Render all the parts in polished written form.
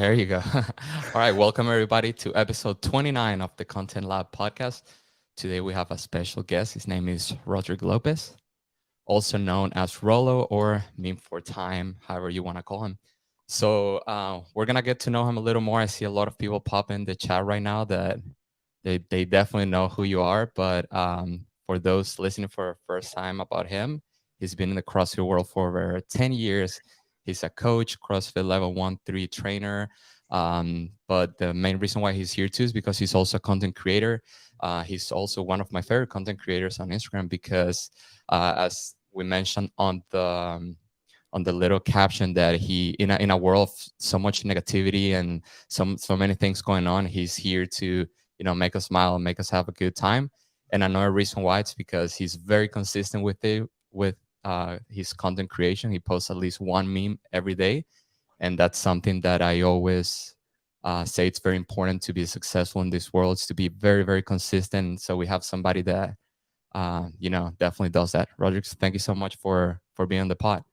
There you go. All right. Welcome, everybody, to episode 29 of the Content Lab podcast. Today, we have a special guest. His name is Rodrick Lopez, also known as Rolo or Meme for Time, however you want to call him. So, we're going to get to know him a little more. I see a lot of people pop in the chat right now that they definitely know who you are. But for those listening for the first time about him, he's been in the CrossFit world for over 10 years. He's a coach, CrossFit level 1-3 trainer. But the main reason why he's here too is because he's also a content creator. He's also one of my favorite content creators on Instagram because, as we mentioned on the little caption, that he in a world of so much negativity and so many things going on, he's here to make us smile and make us have a good time. And another reason why, it's because he's very consistent with his content creation. He posts at least one meme every day, and that's something that I always say it's very important to be successful in this world, is to be very, very consistent. So we have somebody that definitely does that. Rodricks, thank you so much for being on the pod.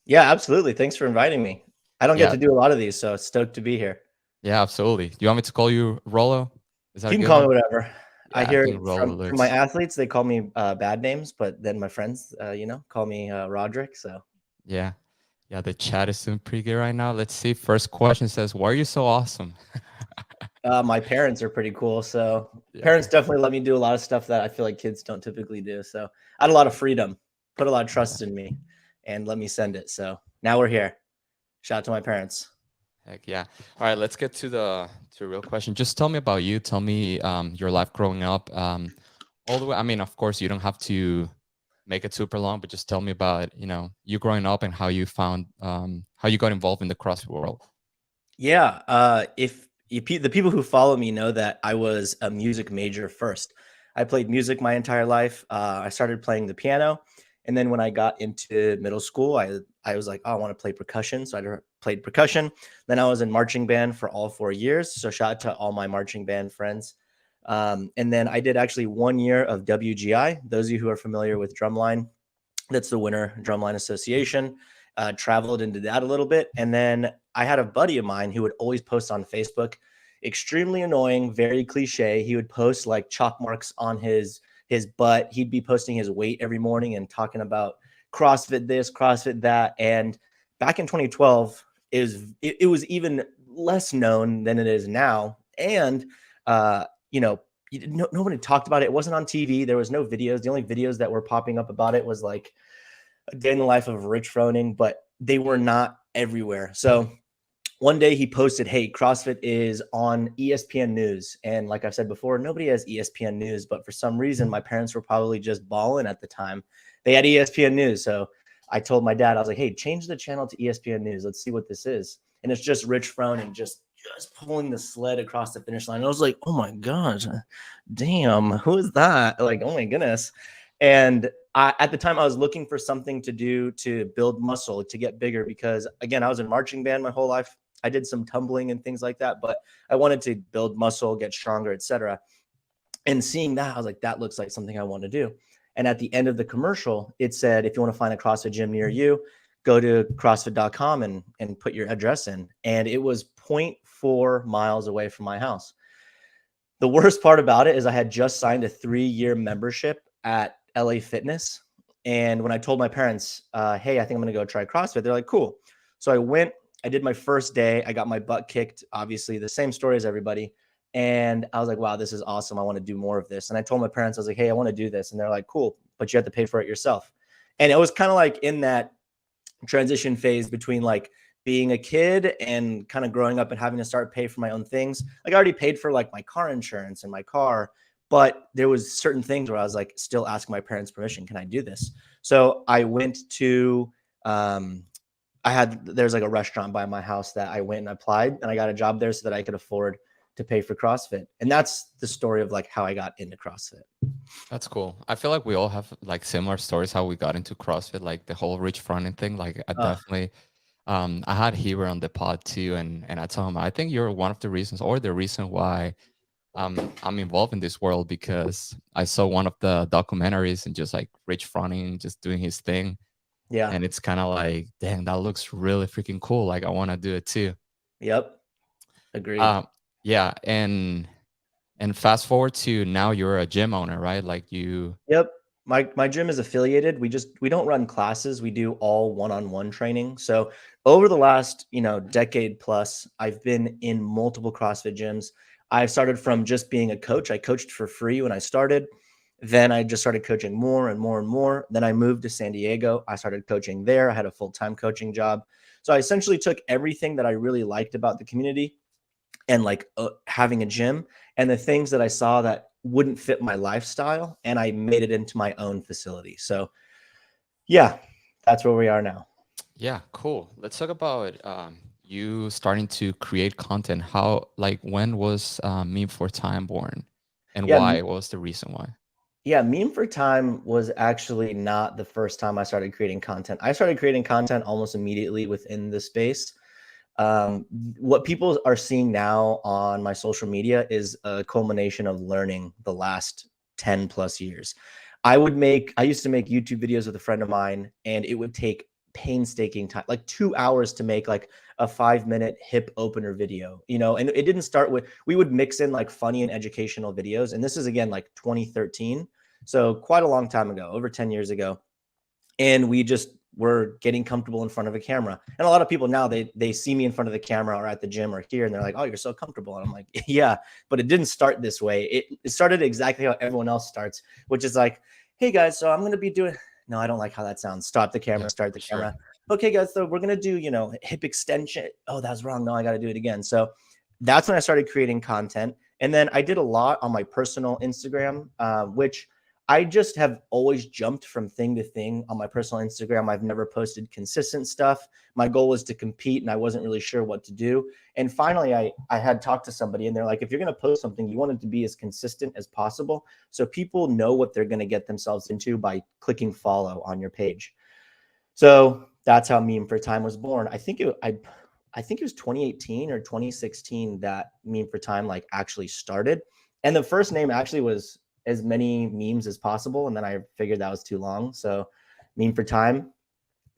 Yeah, absolutely. Thanks for inviting me. I don't get to do a lot of these, so stoked to be here. Yeah, absolutely. Do you want me to call you Rolo? Is that You a can good call one? me whatever. Yeah, I hear think Rolo from my looks. athletes, they call me bad names, but then my friends, call me Rodrick. So Yeah. Yeah, the chat is doing pretty good right now. Let's see. First question says, why are you so awesome? my parents are pretty cool. So Yeah. parents definitely let me do a lot of stuff that I feel like kids don't typically do. So I had a lot of freedom, put a lot of trust in me, and let me send it. So now we're here. Shout out to my parents. Heck yeah. All right, let's get to the real question. Just tell me about you. Tell me your life growing up. All the way. I mean, of course, you don't have to make it super long, but just tell me about you growing up and how you found how you got involved in the CrossFit world. Yeah, if the people who follow me know that I was a music major first. I played music my entire life. I started playing the piano, and then when I got into middle school, I was like, oh, I want to play percussion, so I played percussion. Then I was in marching band for all 4 years. So shout out to all my marching band friends. And then I did actually 1 year of WGI. Those of you who are familiar with drumline, that's the Winter Drumline Association. Traveled into that a little bit. And then I had a buddy of mine who would always post on Facebook, extremely annoying, very cliche. He would post like chalk marks on his butt. He'd be posting his weight every morning and talking about CrossFit this, CrossFit that. And back in 2012, it was even less known than it is now. And nobody talked about it. It wasn't on TV. There was no videos. The only videos that were popping up about it was like a day in the life of Rich Froning, but they were not everywhere. So one day he posted, hey, CrossFit is on ESPN News. And like I've said before, nobody has ESPN News, but for some reason, my parents were probably just balling at the time. They had ESPN News. So I told my dad, I was like, hey, change the channel to ESPN News. Let's see what this is. And it's just Rich Froning just pulling the sled across the finish line. And I was like, oh my gosh, damn, who is that? Like, oh my goodness. And at the time, I was looking for something to do to build muscle, to get bigger, because again, I was in marching band my whole life. I did some tumbling and things like that, but I wanted to build muscle, get stronger, etc. And seeing that, I was like, that looks like something I want to do. And at the end of the commercial, it said, if you want to find a CrossFit gym near you, go to CrossFit.com and put your address in. And it was 0.4 miles away from my house. The worst part about it is I had just signed a 3-year membership at LA Fitness. And when I told my parents, hey, I think I'm going to go try CrossFit, they're like, cool. So I went, I did my first day. I got my butt kicked, obviously the same story as everybody. And I was like, wow, this is awesome. I want to do more of this. And I told my parents, I was like, hey, I want to do this. And they're like, cool, but you have to pay for it yourself. And it was kind of like in that transition phase between like being a kid and kind of growing up and having to start pay for my own things. Like I already paid for like my car insurance and my car, but there was certain things where I was like still asking my parents permission. Can I do this? So I went to, there's like a restaurant by my house that I went and applied, and I got a job there so that I could afford to pay for CrossFit. And that's the story of like how I got into CrossFit. That's cool. I feel like we all have like similar stories how we got into CrossFit, like the whole Rich Froning thing. Like I definitely I had Hero on the pod too, and I told him I think you're one of the reasons or the reason why I'm involved in this world, because I saw one of the documentaries and just like Rich Froning just doing his thing. Yeah. And it's kind of like, damn, that looks really freaking cool. Like I want to do it too. Yep. Agreed. Yeah, and fast forward to now, you're a gym owner, right? Like you. Yep. My gym is affiliated. We don't run classes. We do all one-on-one training. So over the last, decade plus, I've been in multiple CrossFit gyms. I started from just being a coach. I coached for free when I started. Then I just started coaching more and more and more. Then I moved to San Diego. I started coaching there. I had a full-time coaching job. So I essentially took everything that I really liked about the community and like having a gym and the things that I saw that wouldn't fit my lifestyle, and I made it into my own facility. So yeah, that's where we are now. Yeah, cool. Let's talk about you starting to create content. How, like, when was Meme for Time born, and Yeah, why? What was the reason why? yeah, Meme for Time was actually not the first time I started creating content. I started creating content almost immediately within the space. What people are seeing now on my social media is a culmination of learning the last 10 plus years. I used to make YouTube videos with a friend of mine, and it would take painstaking time, like 2 hours to make like a 5 minute hip opener video, and it didn't start with, we would mix in like funny and educational videos. And this is again like 2013. So quite a long time ago, over 10 years ago. And we just were getting comfortable in front of a camera. And a lot of people now, they see me in front of the camera or at the gym or here, and they're like, oh, you're so comfortable. And I'm like, yeah, but it didn't start this way. It started exactly how everyone else starts, which is like, hey guys, so I'm going to be doing, no, I don't like how that sounds. Stop the camera, Yeah, start the for sure. camera. Okay guys, so we're going to do, hip extension. Oh, that's wrong. No, I got to do it again. So that's when I started creating content. And then I did a lot on my personal Instagram, which I just have always jumped from thing to thing on my personal Instagram. I've never posted consistent stuff. My goal was to compete, and I wasn't really sure what to do. And finally, I had talked to somebody, and they're like, if you're going to post something, you want it to be as consistent as possible, so people know what they're going to get themselves into by clicking follow on your page. So that's how Meme for Time was born. I think it was 2018 or 2016 that Meme for Time like actually started. And the first name actually was as many memes as possible. And then I figured that was too long. So Meme for Time,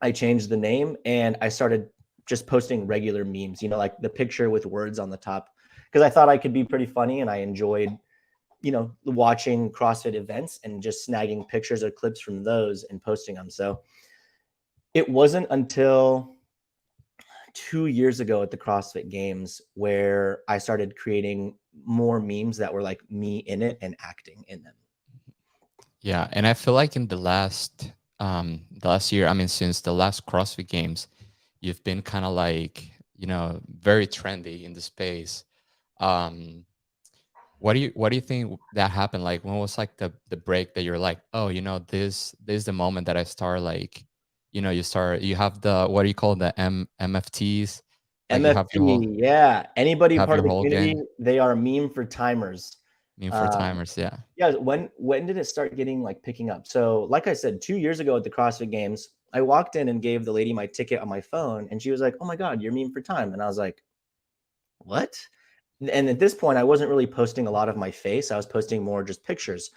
I changed the name, and I started just posting regular memes, like the picture with words on the top, because I thought I could be pretty funny, and I enjoyed, watching CrossFit events and just snagging pictures or clips from those and posting them. So it wasn't until 2 years ago at the CrossFit Games where I started creating more memes that were like me in it and acting in them. Yeah, and I feel like in the last year, I mean, since the last CrossFit Games, you've been kind of like, very trendy in the space. Um, what do you think that happened? Like, when was like the break that you're like, oh, this is the moment that I start, like, you have the, what do you call, the MFTs, like MFT, yeah. Anybody you have part your of the whole community, gang. they are Meme for Timers. Meme for Um, Timers, yeah. yeah, when did it start getting like picking up? So, like I said, 2 years ago at the CrossFit Games, I walked in and gave the lady my ticket on my phone, and she was like, "Oh my God, you're Meme for Time," and I was like, "What?" And at this point, I wasn't really posting a lot of my face. I was posting more just pictures.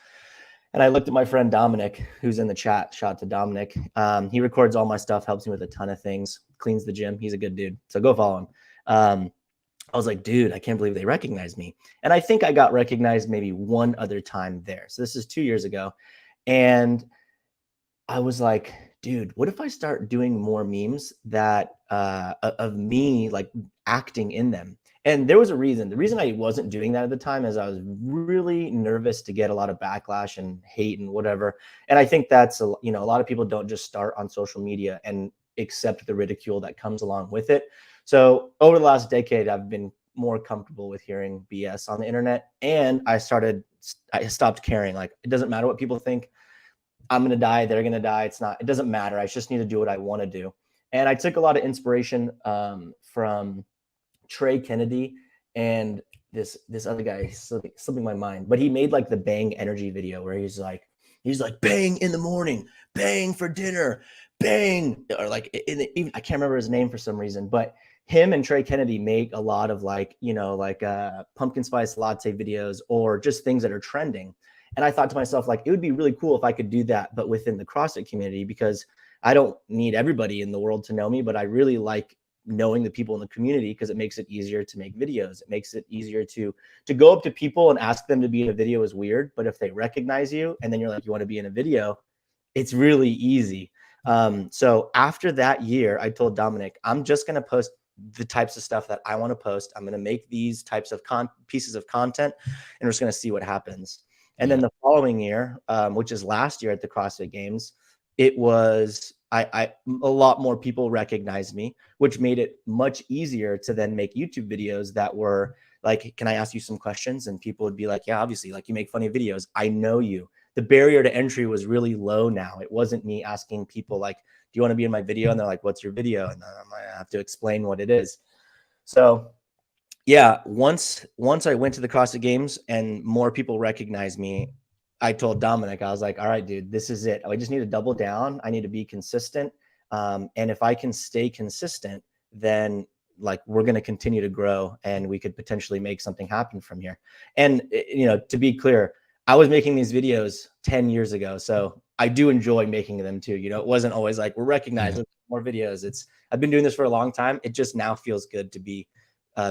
And I looked at my friend Dominic, who's in the chat. Shout out to Dominic. He records all my stuff, helps me with a ton of things, cleans the gym. He's a good dude. So go follow him. I was like, dude, I can't believe they recognized me. And I think I got recognized maybe one other time there. So this is 2 years ago. And I was like, dude, what if I start doing more memes that of me like acting in them? And there was a reason. The reason I wasn't doing that at the time is I was really nervous to get a lot of backlash and hate and whatever. And I think that's a lot of people don't just start on social media and accept the ridicule that comes along with it. So over the last decade, I've been more comfortable with hearing BS on the internet, and I stopped caring. Like, it doesn't matter what people think. I'm going to die. They're going to die. It doesn't matter. I just need to do what I want to do. And I took a lot of inspiration from Trey Kennedy and this other guy, slipping my mind, but he made like the Bang Energy video where he's like bang in the morning, bang for dinner, bang, or like even I can't remember his name for some reason, but him and Trey Kennedy make a lot of like, pumpkin spice latte videos or just things that are trending. And I thought to myself, like, it would be really cool if I could do that, but within the CrossFit community, because I don't need everybody in the world to know me, but I really like knowing the people in the community, because it makes it easier to make videos. It makes it easier to go up to people and ask them to be in a video is weird. But if they recognize you and then you're like, you want to be in a video, it's really easy. So after that year, I told Dominic, I'm just going to post the types of stuff that I want to post. I'm going to make these types of pieces of content, and we're just going to see what happens. And then the following year, which is last year at the CrossFit Games, it was a lot more people recognized me, which made it much easier to then make YouTube videos that were like, can I ask you some questions? And people would be like, yeah, obviously, like, you make funny videos. I know you. The barrier to entry was really low now. It wasn't me asking people like, do you want to be in my video? And they're like, what's your video? And then I have to explain what it is. So yeah, once I went to the CrossFit Games and more people recognized me, I told Dominic, I was like, all right, dude, this is it. I just need to double down. I need to be consistent. And if I can stay consistent, then like we're going to continue to grow and we could potentially make something happen from here. And, you know, to be clear, I was making these videos 10 years ago. So I do enjoy making them too. You know, it wasn't always like we're recognized with more videos. I've been doing this for a long time. It just now feels good to be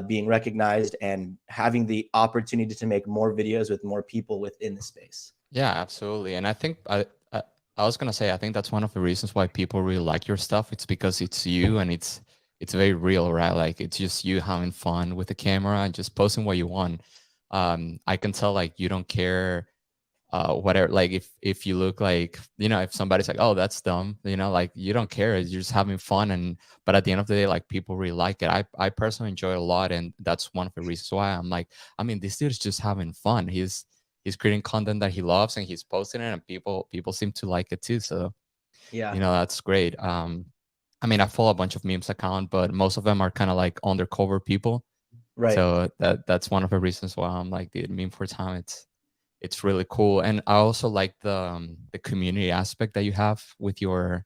being recognized and having the opportunity to make more videos with more people within the space. Yeah, absolutely. And I think I was gonna say I think that's one of the reasons why people really like your stuff. It's because it's you and it's very real, right? Like it's just you having fun with the camera and just posting what you want. I can tell like you don't care whatever, like if you look like, you know, if somebody's like, oh, that's dumb, you know, like you don't care, you're just having fun. And but at the end of the day, like people really like it. I personally enjoy it a lot, and that's one of the reasons why I'm like, I mean, this dude's just having fun. He's creating content that he loves and he's posting it, and people seem to like it too. So Yeah, you know, that's great. I mean, I follow a bunch of memes account, but most of them are kind of like undercover people. right. So that's one of the reasons why I'm like, the meme for time, it's really cool. And I also like the community aspect that you have with your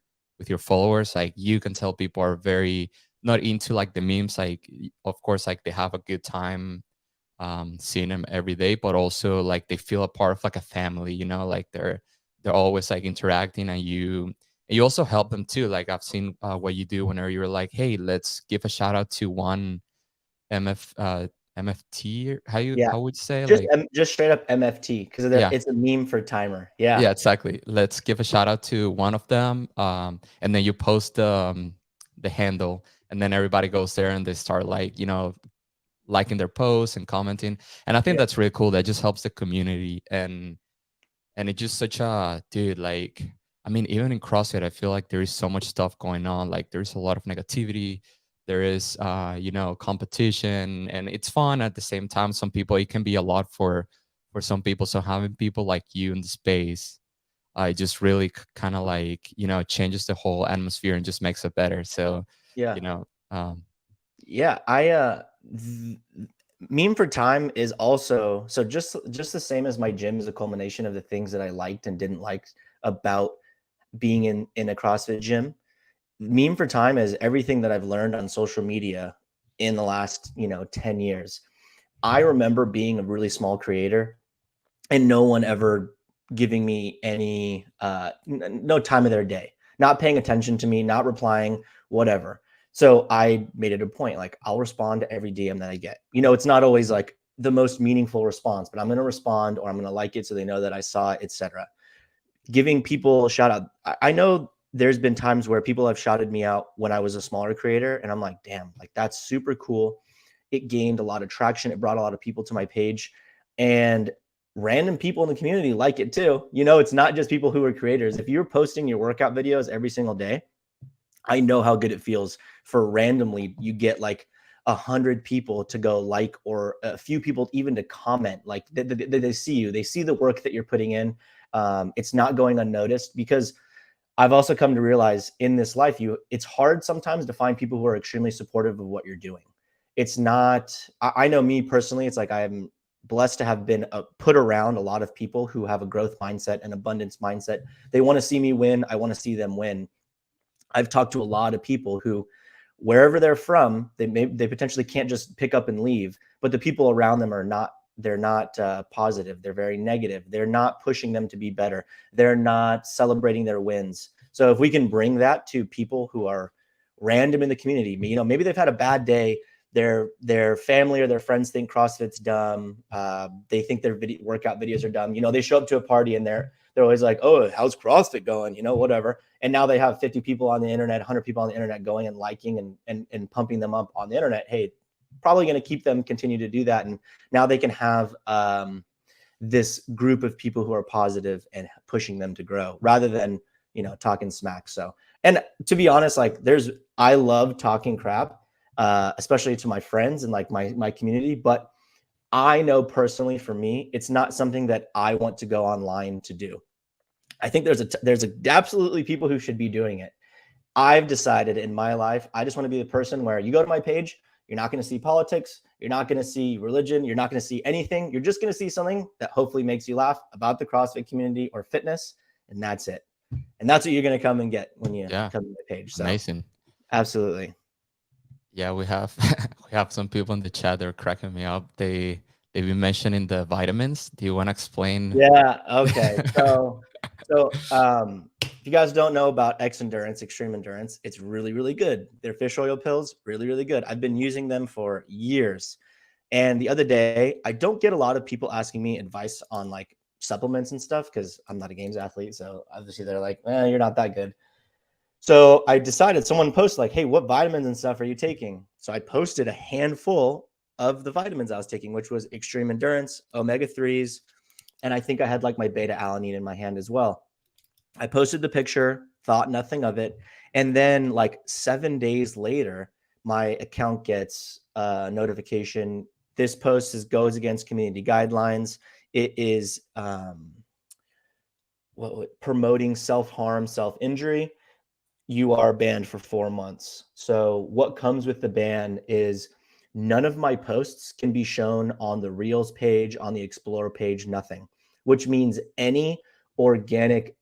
followers. Like you can tell people are very not into like the memes, like of course like they have a good time seeing them every day, but also like they feel a part of like a family, you know, like they're always like interacting, and you also help them too. Like I've seen what you do whenever you're like, hey, let's give a shout out to one MFT, Yeah, how would you say, like, just straight up MFT, because yeah. it's a meme for timer. Yeah, Yeah, exactly. Let's give a shout out to one of them, and then you post the handle, and then everybody goes there and they start like, you know, liking their posts and commenting. And I think yeah, that's really cool. That just helps the community, and it's just such a dude. Like, I mean, even in CrossFit, I feel like there is so much stuff going on. Like, there's a lot of negativity. There is, you know, competition, and it's fun at the same time. Some people, it can be a lot for some people. So having people like you in the space, it just really kind of like, you know, changes the whole atmosphere and just makes it better. So, yeah, you know, yeah. Meme for time is also, so just the same as my gym is a culmination of the things that I liked and didn't like about being in a CrossFit gym. Meme for time is everything that I've learned on social media in the last, 10 years. I remember being a really small creator and no one ever giving me any no time of their day, not paying attention to me, not replying, whatever. So I made it a point, like, I'll respond to every DM that I get. It's not always like the most meaningful response, but I'm going to respond, or I'm going to like it so they know that I saw it, etc. Giving people a shout out. I know there's been times where people have shouted me out when I was a smaller creator, and I'm like, damn, like, that's super cool. It gained a lot of traction. It brought a lot of people to my page, and random people in the community like it too. It's not just people who are creators. If you're posting your workout videos every single day, I know how good it feels for randomly you get like 100 people to go like, or a few people even to comment, like they see you, they see the work that you're putting in. It's not going unnoticed, because I've also come to realize in this life, it's hard sometimes to find people who are extremely supportive of what you're doing. It's not, I know me personally, it's like I am blessed to have been put around a lot of people who have a growth mindset and abundance mindset. They want to see me win. I want to see them win. I've talked to a lot of people who, wherever they're from, they potentially can't just pick up and leave, but the people around them they're not positive. They're very negative. They're not pushing them to be better. They're not celebrating their wins. So if we can bring that to people who are random in the community. Maybe they've had a bad day. Their family or their friends think CrossFit's dumb. They think their workout videos are dumb. They show up to a party and they're always like, oh, how's CrossFit going? Whatever. And now they have 50 people on the internet, 100 people on the internet going and liking and pumping them up on the internet. Hey, probably going to keep them continue to do that. And now they can have this group of people who are positive and pushing them to grow rather than, talking smack. So, and to be honest, like I love talking crap, especially to my friends and like my community. But I know personally for me, it's not something that I want to go online to do. I think there's absolutely people who should be doing it. I've decided in my life, I just want to be the person where you go to my page, you're not going to see politics, you're not going to see religion, you're not going to see anything. You're just going to see something that hopefully makes you laugh about the CrossFit community or fitness, and that's it. And that's what you're going to come and get when you come to my page. So, amazing. Absolutely. Yeah, we have some people in the chat. They're cracking me up. They've been mentioning the vitamins. Do you want to explain? Yeah. Okay. So if you guys don't know about X Endurance, Extreme Endurance, it's really, really good. They're fish oil pills, really, really good. I've been using them for years. And the other day, I don't get a lot of people asking me advice on like supplements and stuff because I'm not a games athlete. So obviously they're like, you're not that good. So I decided, someone posted like, hey, what vitamins and stuff are you taking? So I posted a handful of the vitamins I was taking, which was Extreme Endurance, omega-3s, and I think I had like my beta alanine in my hand as well. I posted the picture, thought nothing of it. And then like 7 days later, my account gets a notification. This post goes against community guidelines. It is promoting self-harm, self-injury. You are banned for 4 months. So what comes with the ban is none of my posts can be shown on the Reels page, on the Explore page, nothing, which means any organic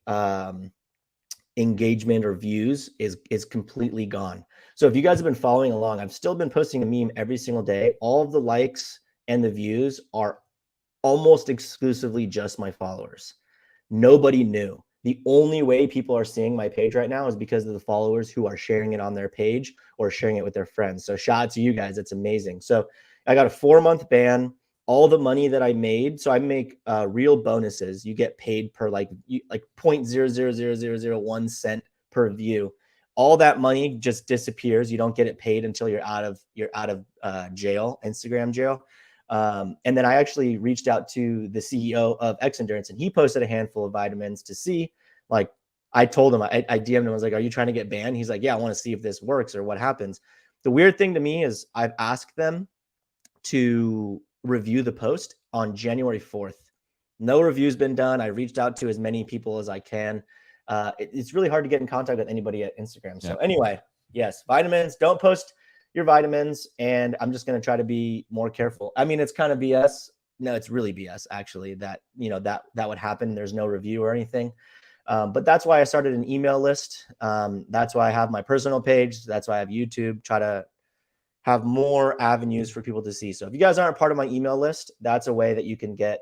engagement or views is completely gone. So if you guys have been following along, I've still been posting a meme every single day. All of the likes and the views are almost exclusively just my followers. Nobody new. The only way people are seeing my page right now is because of the followers who are sharing it on their page or sharing it with their friends. So shout out to you guys. It's amazing. So I got a 4-month ban. All the money that I made, so I make real bonuses. You get paid per like 0.00001 cent per view. All that money just disappears. You don't get it paid until you're out of jail, Instagram jail. And then I actually reached out to the CEO of X Endurance, and he posted a handful of vitamins to see. Like, I told him, I DM'd him. I was like, "Are you trying to get banned?" He's like, "Yeah, I want to see if this works or what happens." The weird thing to me is I've asked them to review the post on January 4th. No review's been done. I reached out to as many people as I can. It's really hard to get in contact with anybody at Instagram. So anyway, yes, vitamins, don't post your vitamins. And I'm just going to try to be more careful. I mean, it's kind of BS. No, it's really BS actually that would happen. There's no review or anything. But that's why I started an email list. That's why I have my personal page. That's why I have YouTube, try to have more avenues for people to see. So if you guys aren't part of my email list, that's a way that you can get,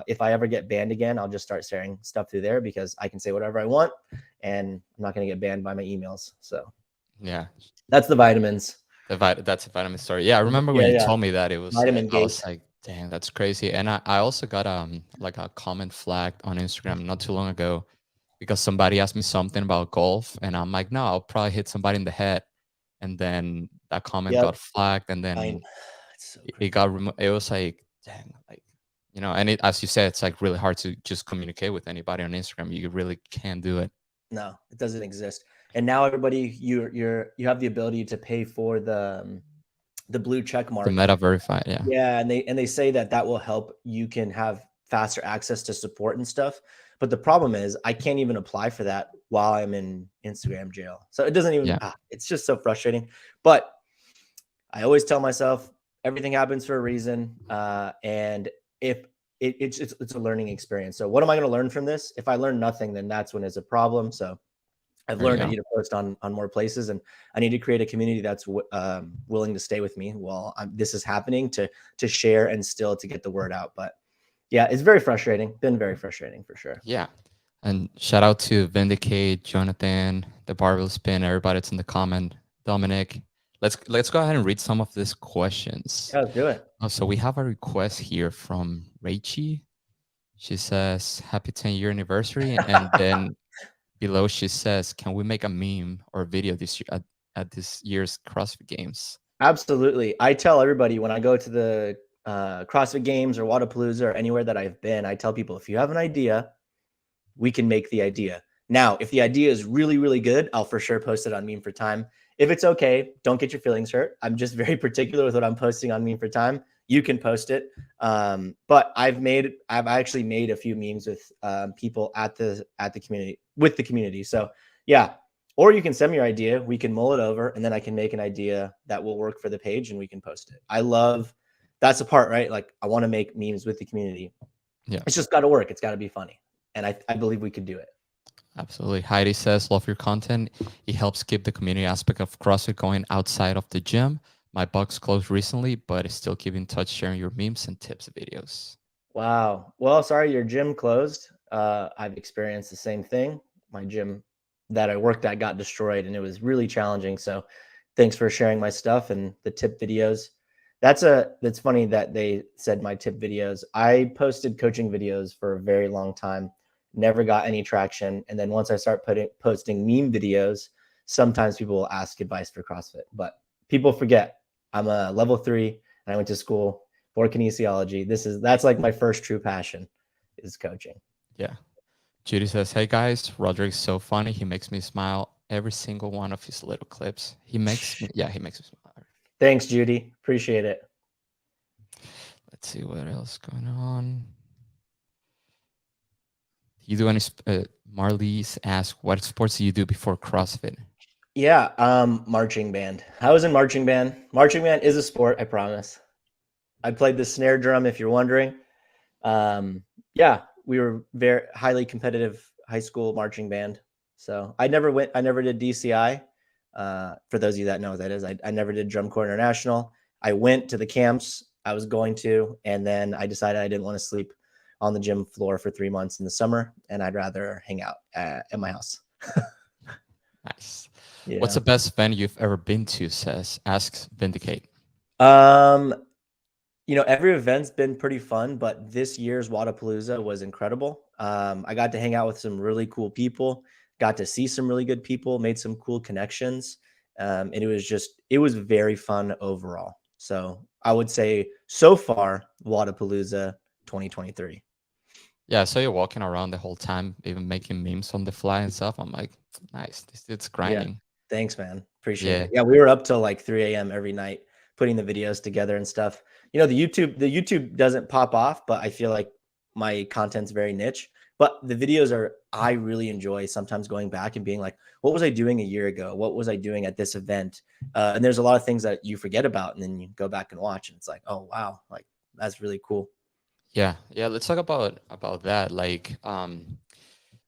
if I ever get banned again, I'll just start sharing stuff through there because I can say whatever I want and I'm not going to get banned by my emails. So yeah, that's the vitamins. That's a vitamin story. Yeah, I remember when you told me that it was Vitamin I was like, dang, that's crazy. And I also got like a comment flagged on Instagram not too long ago because somebody asked me something about golf, and I'm like, no, I'll probably hit somebody in the head. And then that comment got flagged, and then it got removed. It was like, dang, like, and as you said, it's like really hard to just communicate with anybody on Instagram. You really can't do it. No, it doesn't exist. And now everybody, you have the ability to pay for the blue check mark. The Meta Verified, yeah. Yeah, and they say that will help. You can have faster access to support and stuff. But the problem is I can't even apply for that while I'm in Instagram jail. So it doesn't even, it's just so frustrating. But I always tell myself everything happens for a reason. And if it's a learning experience. So what am I going to learn from this? If I learn nothing, then that's when it's a problem. So I've learned I need to post on more places, and I need to create a community that's willing to stay with me while this is happening to share and still to get the word out. But yeah, it's very frustrating. Been very frustrating for sure. Yeah. And shout out to Vindicate, Jonathan, the Barbell Spin, everybody that's in the comment. Dominic. Let's go ahead and read some of these questions. Yeah, let's do it. So we have a request here from Rachie. She says, "Happy 10-year anniversary," and then below she says, "Can we make a meme or video this year at this year's CrossFit Games?" Absolutely. I tell everybody when I go to the CrossFit Games or Wadapalooza or anywhere that I've been, I tell people, if you have an idea, we can make the idea. Now, if the idea is really, really good, I'll for sure post it on Meme for Time. If it's okay, don't get your feelings hurt. I'm just very particular with what I'm posting on Meme for Time. You can post it. But I've actually made a few memes with people at the community, with the community. So yeah. Or you can send me your idea. We can mull it over, and then I can make an idea that will work for the page, and we can post it. That's the part, right? Like, I want to make memes with the community. Yeah. It's just got to work. It's got to be funny. And I believe we could do it. Absolutely. Heidi says, "Love your content. It helps keep the community aspect of CrossFit going outside of the gym. My box closed recently, but I still keep in touch sharing your memes and tips videos." Wow. Well, sorry, your gym closed. I've experienced the same thing. My gym that I worked at got destroyed, and it was really challenging. So thanks for sharing my stuff and the tip videos. That's funny that they said my tip videos. I posted coaching videos for a very long time, never got any traction. And then once I start posting meme videos, sometimes people will ask advice for CrossFit, but people forget I'm a level 3 and I went to school for kinesiology. That's like my first true passion is coaching. Yeah. Judy says, "Hey guys, Rodrick's so funny. He makes me smile every single one of his little clips. He makes me smile." Thanks, Judy. Appreciate it. Let's see what else going on. You do any? Marlies asked, "What sports do you do before CrossFit?" Yeah, marching band. I was in marching band. Marching band is a sport, I promise. I played the snare drum, if you're wondering. Yeah, we were very highly competitive high school marching band. So I never did DCI. For those of you that know what that is, I never did Drum Corps International. I went to the camps I was going to, and then I decided I didn't want to sleep on the gym floor for 3 months in the summer, and I'd rather hang out at my house. Nice. Yeah. What's the best venue you've ever been to? Asks Vindicate. Every event's been pretty fun, but this year's Wadapalooza was incredible. I got to hang out with some really cool people, got to see some really good people, made some cool connections. And it was very fun overall. So I would say so far, Wadapalooza 2023. Yeah, I saw you walking around the whole time, even making memes on the fly and stuff. I'm like, nice. This dude's grinding. Yeah. Thanks, man. Appreciate it. Yeah, we were up till like 3 a.m. every night putting the videos together and stuff. The YouTube doesn't pop off, but I feel like my content's very niche. But the videos I really enjoy sometimes going back and being like, what was I doing a year ago? What was I doing at this event? And there's a lot of things that you forget about, and then you go back and watch, and it's like, oh wow, like that's really cool. Yeah. Let's talk about that. Like,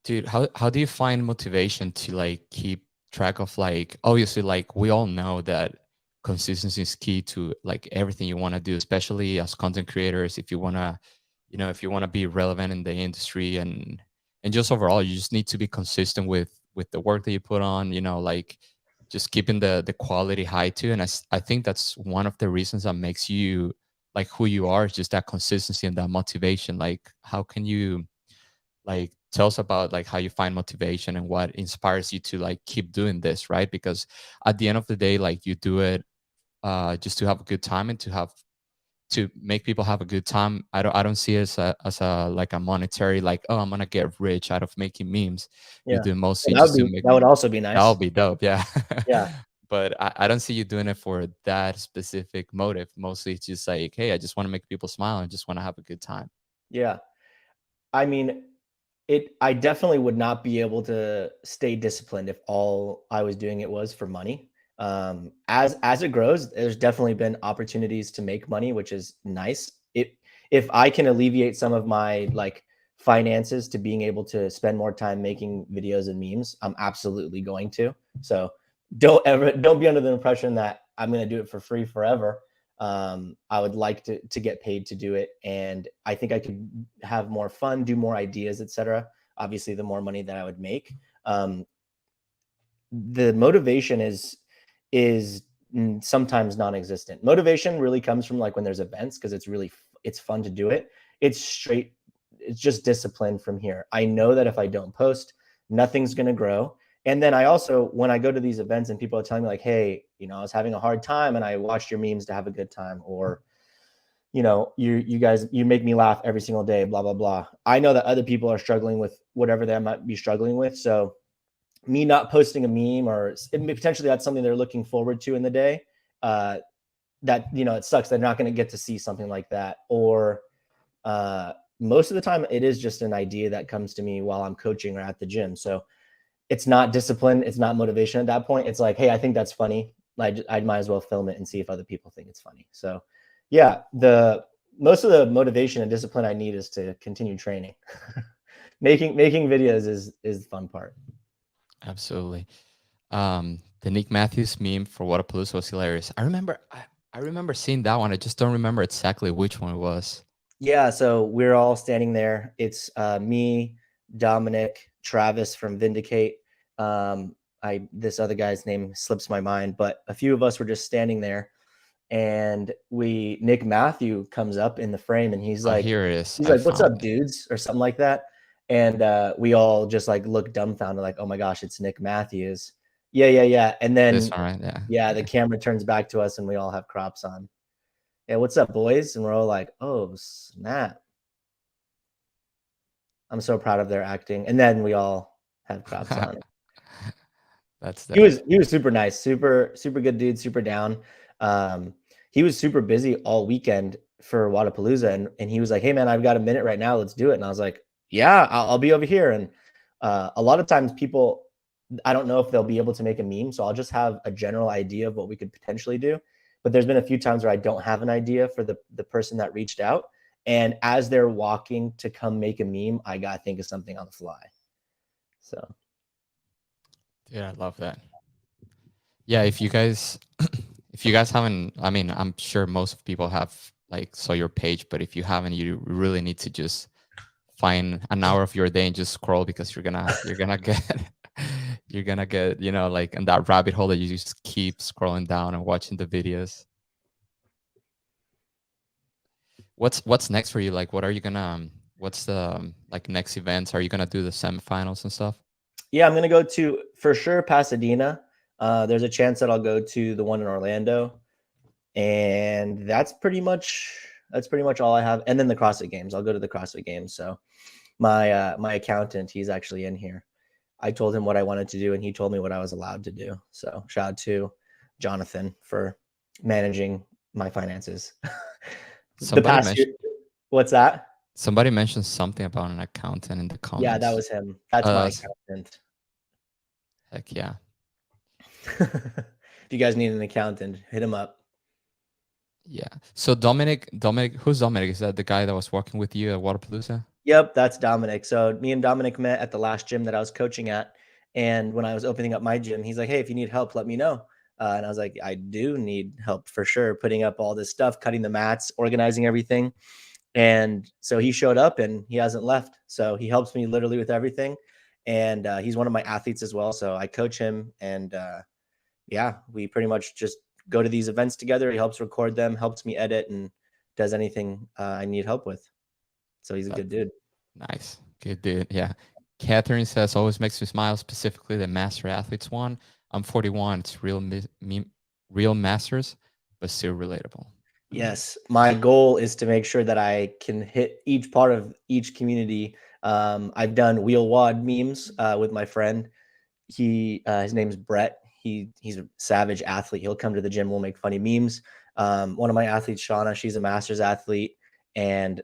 dude, how do you find motivation to like keep track of, like, obviously, like we all know that consistency is key to like everything you want to do, especially as content creators. If you want to be relevant in the industry, and just overall, you just need to be consistent with the work that you put on, like just keeping the quality high too. And I think that's one of the reasons that makes you like who you are, is just that consistency and that motivation. Like, how can you like tell us about like how you find motivation and what inspires you to like keep doing this, right? Because at the end of the day, like you do it just to have a good time and to make people have a good time. I don't see it as a like a monetary, like, oh, I'm gonna get rich out of making memes. Yeah, You do mostly well, just to make. that would also be nice. That would be dope. Yeah. Yeah. But I don't see you doing it for that specific motive. Mostly it's just like, hey, I just want to make people smile and just want to have a good time. Yeah. I mean, I definitely would not be able to stay disciplined if all I was doing it was for money. As it grows, there's definitely been opportunities to make money, which is nice. If I can alleviate some of my like finances to being able to spend more time making videos and memes, I'm absolutely going to. So don't be under the impression that I'm going to do it for free forever. I would like to get paid to do it, and I think I could have more fun, do more ideas, etc. Obviously, the more money that I would make, the motivation is is sometimes non-existent. Motivation really comes from like when there's events, because it's fun to do it. It's just discipline from here. I know that if I don't post, nothing's going to grow. And then I also, when I go to these events and people are telling me like, hey, I was having a hard time and I watched your memes to have a good time, or you guys, you make me laugh every single day, blah, blah, blah. I know that other people are struggling with whatever they might be struggling with. So me not posting a meme, or potentially that's something they're looking forward to in the day, that, it sucks. They're not going to get to see something like that. Or most of the time it is just an idea that comes to me while I'm coaching or at the gym. So it's not discipline. It's not motivation at that point. It's like, hey, I think that's funny. I might as well film it and see if other people think it's funny. So yeah, most of the motivation and discipline I need is to continue training. making videos is the fun part. Absolutely. The Nick Matthews meme for Wadapalooza was hilarious. I remember seeing that one. I just don't remember exactly which one it was. Yeah, so we're all standing there. It's me, Dominic, Travis from Vindicate. This other guy's name slips my mind, but a few of us were just standing there, and Nick Matthew comes up in the frame, and he's like, here it is. "What's up, dudes?" or something like that. And we all just like look dumbfounded, like, "Oh my gosh, it's Nick Matthews." Yeah. And then this one, right? Yeah. the camera turns back to us, and we all have crops on. Yeah, what's up, boys? And we're all like, oh, snap. I'm so proud of their acting. And then we all have crops on. He was super nice, super good dude, super down. He was super busy all weekend for Wadapalooza, and he was like, hey man, I've got a minute right now, let's do it. And I was like, yeah, I'll be over here. And a lot of times people, I don't know if they'll be able to make a meme, so I'll just have a general idea of what we could potentially do. But there's been a few times where I don't have an idea for the person that reached out, and as they're walking to come make a meme, I gotta think of something on the fly. So yeah, I love that. Yeah, if you guys haven't, I mean, I'm sure most people have saw your page, but if you haven't, you really need to just find an hour of your day and just scroll, because you're gonna get you're gonna get in that rabbit hole that you just keep scrolling down and watching the videos. What's next for you? What are you gonna what's the next events? Are you gonna do the semifinals and stuff? Yeah, I'm gonna go to, for sure, Pasadena. There's a chance that I'll go to the one in Orlando, and that's pretty much all I have. And then the CrossFit Games, I'll go to the CrossFit Games. So my accountant, he's actually in here. I told him what I wanted to do, and he told me what I was allowed to do. So shout out to Jonathan for managing my finances. What's that? Somebody mentioned something about an accountant in the comments. Yeah, that was him. That's my accountant. Heck yeah. If you guys need an accountant, hit him up. Yeah. So Dominic, who's Dominic? Is that the guy that was working with you at Wadapalooza? Yep, that's Dominic. So me and Dominic met at the last gym that I was coaching at. And when I was opening up my gym, he's like, hey, if you need help, let me know. And I was like, I do need help for sure, putting up all this stuff, cutting the mats, organizing everything. And so he showed up, and he hasn't left. So he helps me literally with everything. And he's one of my athletes as well. So I coach him. And yeah, we pretty much just go to these events together. He helps record them, helps me edit, and does anything I need help with. So he's a good dude. Nice. Good dude. Yeah. Catherine says, always makes me smile, specifically the Master Athletes one. I'm 41. It's real masters, but still relatable. Yes. My goal is to make sure that I can hit each part of each community. I've done wheel wad memes with my friend. His name's Brett. He's a savage athlete. He'll come to the gym. We'll make funny memes. One of my athletes, Shauna, she's a master's athlete. And,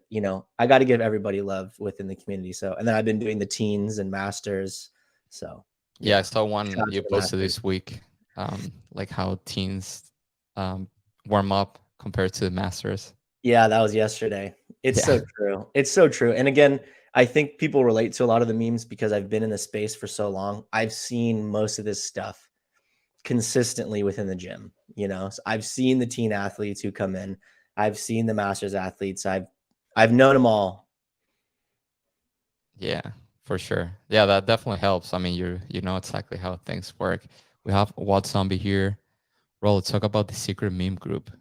I got to give everybody love within the community. So, and then I've been doing the teens and masters. So, yeah, I saw one you posted this week, how teens warm up compared to the masters. Yeah, that was yesterday. It's so true. It's so true. And again, I think people relate to a lot of the memes because I've been in the space for so long. I've seen most of this stuff consistently within the gym. So I've seen the teen athletes who come in. I've seen the masters athletes. I've known them all. Yeah, for sure. Yeah, that definitely helps. I mean, you know exactly how things work. We have Wad Zombie here. Roll, talk about the secret meme group.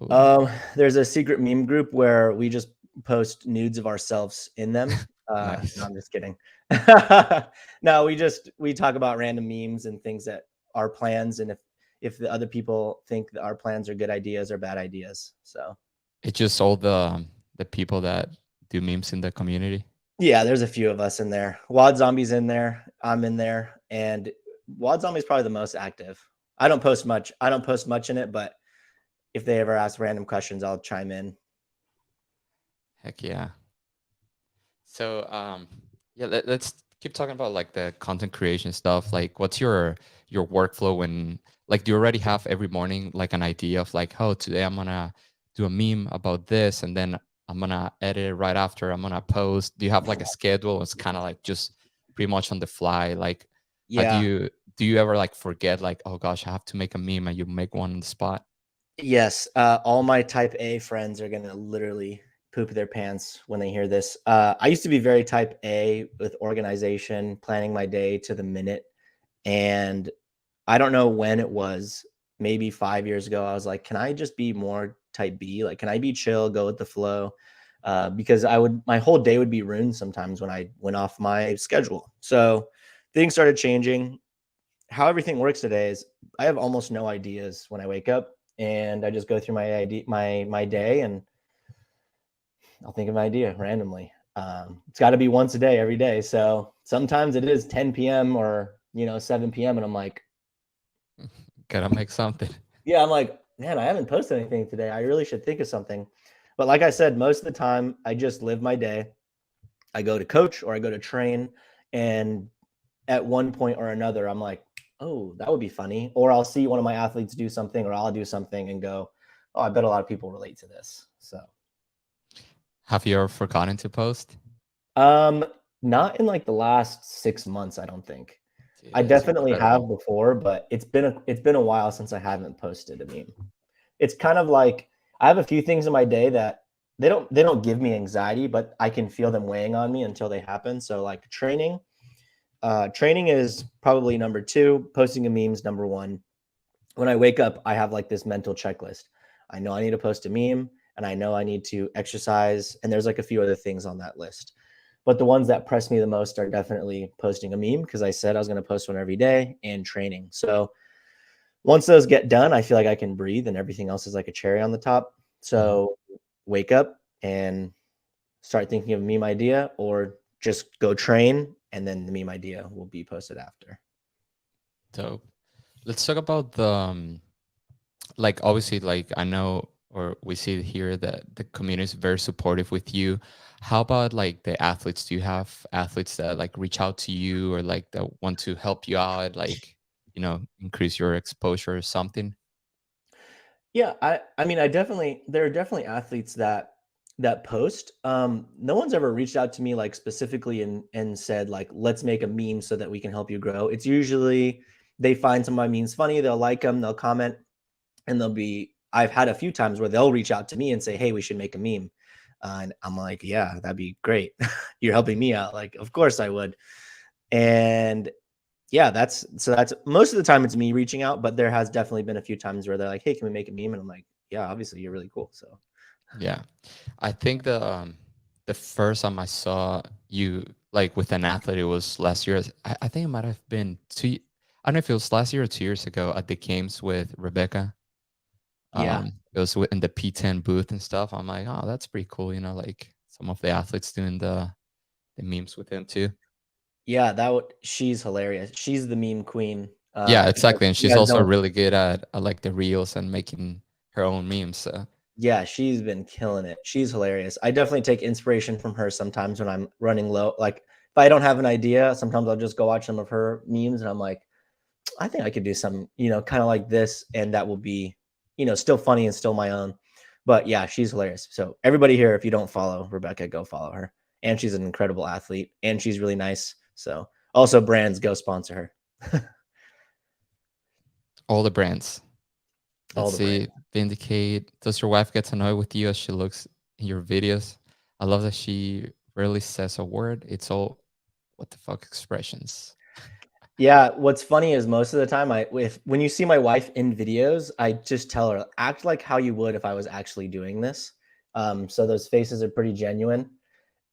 Ooh, There's a secret meme group where we just post nudes of ourselves in them. No, nice. I'm just kidding. No, we talk about random memes and things that our plans, and if the other people think that our plans are good ideas or bad ideas. So It's just all the people that do memes in the community. yeah, there's a few of us in there. Wad Zombie's in there. I'm in there, and Wad Zombie's probably the most active. I don't post much. I don't post much in it, but if they ever ask random questions, I'll chime in. Heck yeah. So yeah, let's keep talking about like the content creation stuff. Like what's your workflow when like do you already have every morning like an idea of like, oh, today I'm gonna do a meme about this and then I'm gonna edit it right after I'm gonna post. Do you have like a schedule? It's kind of like just pretty much on the fly. Like how Yeah. do you ever like forget like, oh gosh, I have to make a meme and you make one on the spot? Yes. All my type A friends are going to literally poop their pants when they hear this. I used to be very type A with organization, planning my day to the minute. And I don't know when it was, maybe 5 years ago. I was like, can I just be more type B? Like, can I be chill, go with the flow? Because my whole day would be ruined sometimes when I went off my schedule. So things started changing. How everything works today is I have almost no ideas when I wake up, and I just go through my day, and I'll think of an idea randomly. It's got to be once a day, every day. So sometimes it is 10 p.m. or 7 p.m. and I'm like, Gotta make something. yeah, I'm like, man, I haven't posted anything today. I really should think of something. But like I said, most of the time I just live my day. I go to coach or I go to train, and at one point or another, I'm like, oh, that would be funny. Or I'll see one of my athletes do something, or I'll do something and go, oh, I bet a lot of people relate to this. So, Have you ever forgotten to post? um, not in like the last 6 months, I don't think. Dude, I that's definitely incredible. have before, but it's been a while since I haven't posted a meme. It's kind of like I have a few things in my day that they don't give me anxiety, but I can feel them weighing on me until they happen. So like training is probably number two. Posting a meme's number one. When I wake up, I have like this mental checklist. I know I need to post a meme, and I know I need to exercise, and there's like a few other things on that list. But the ones that press me the most are definitely posting a meme, because I said I was going to post one every day, and training. So once those get done, I feel like I can breathe, and everything else is like a cherry on the top. Mhm. So wake up and start thinking of a meme idea, or just go train, and then the meme idea will be posted after. Dope. Let's talk about the like obviously like I know or we see here that the community is very supportive with you. How about like the athletes? Do you have athletes that like reach out to you or like that want to help you out, like increase your exposure or something? Yeah, I mean, there are definitely athletes that post. No one's ever reached out to me like specifically and said like, let's make a meme so that we can help you grow. It's usually they find some of my memes funny, they'll like them, they'll comment, and they'll be. I've had a few times where they'll reach out to me and say, hey, we should make a meme, and I'm like, yeah, that'd be great. You're helping me out. Like, of course I would. And yeah, that's most of the time it's me reaching out, but there has definitely been a few times where they're like, "Hey, can we make a meme?" And I'm like, "Yeah, obviously you're really cool." So Yeah. I think the first time I saw you like with an athlete it was last year. I think it might have been I don't know if it was last year or 2 years ago at the games with Rebecca. yeah, It was in the P10 booth and stuff. I'm like, oh, that's pretty cool. Like some of the athletes doing the memes with him too. yeah, she's hilarious. She's the meme queen. Yeah, If exactly. And you she's guys also don't, really good at like the reels and making her own memes. So yeah, she's been killing it. She's hilarious. I definitely take inspiration from her sometimes when I'm running low. Like if I don't have an idea, sometimes I'll just go watch some of her memes, and I'm like, I think I could do some, kind of like this, and that will be, still funny and still my own. But yeah, she's hilarious. So everybody here, if you don't follow Rebecca, go follow her. And she's an incredible athlete, and she's really nice. So also brands, go sponsor her. all the brands. All Let's the brands. see. Vindicate. Does your wife get annoyed with you as she looks in your videos? I love that she rarely says a word. It's all what the fuck expressions. Yeah, what's funny is most of the time when you see my wife in videos, I just tell her, act like how you would if I was actually doing this. So those faces are pretty genuine.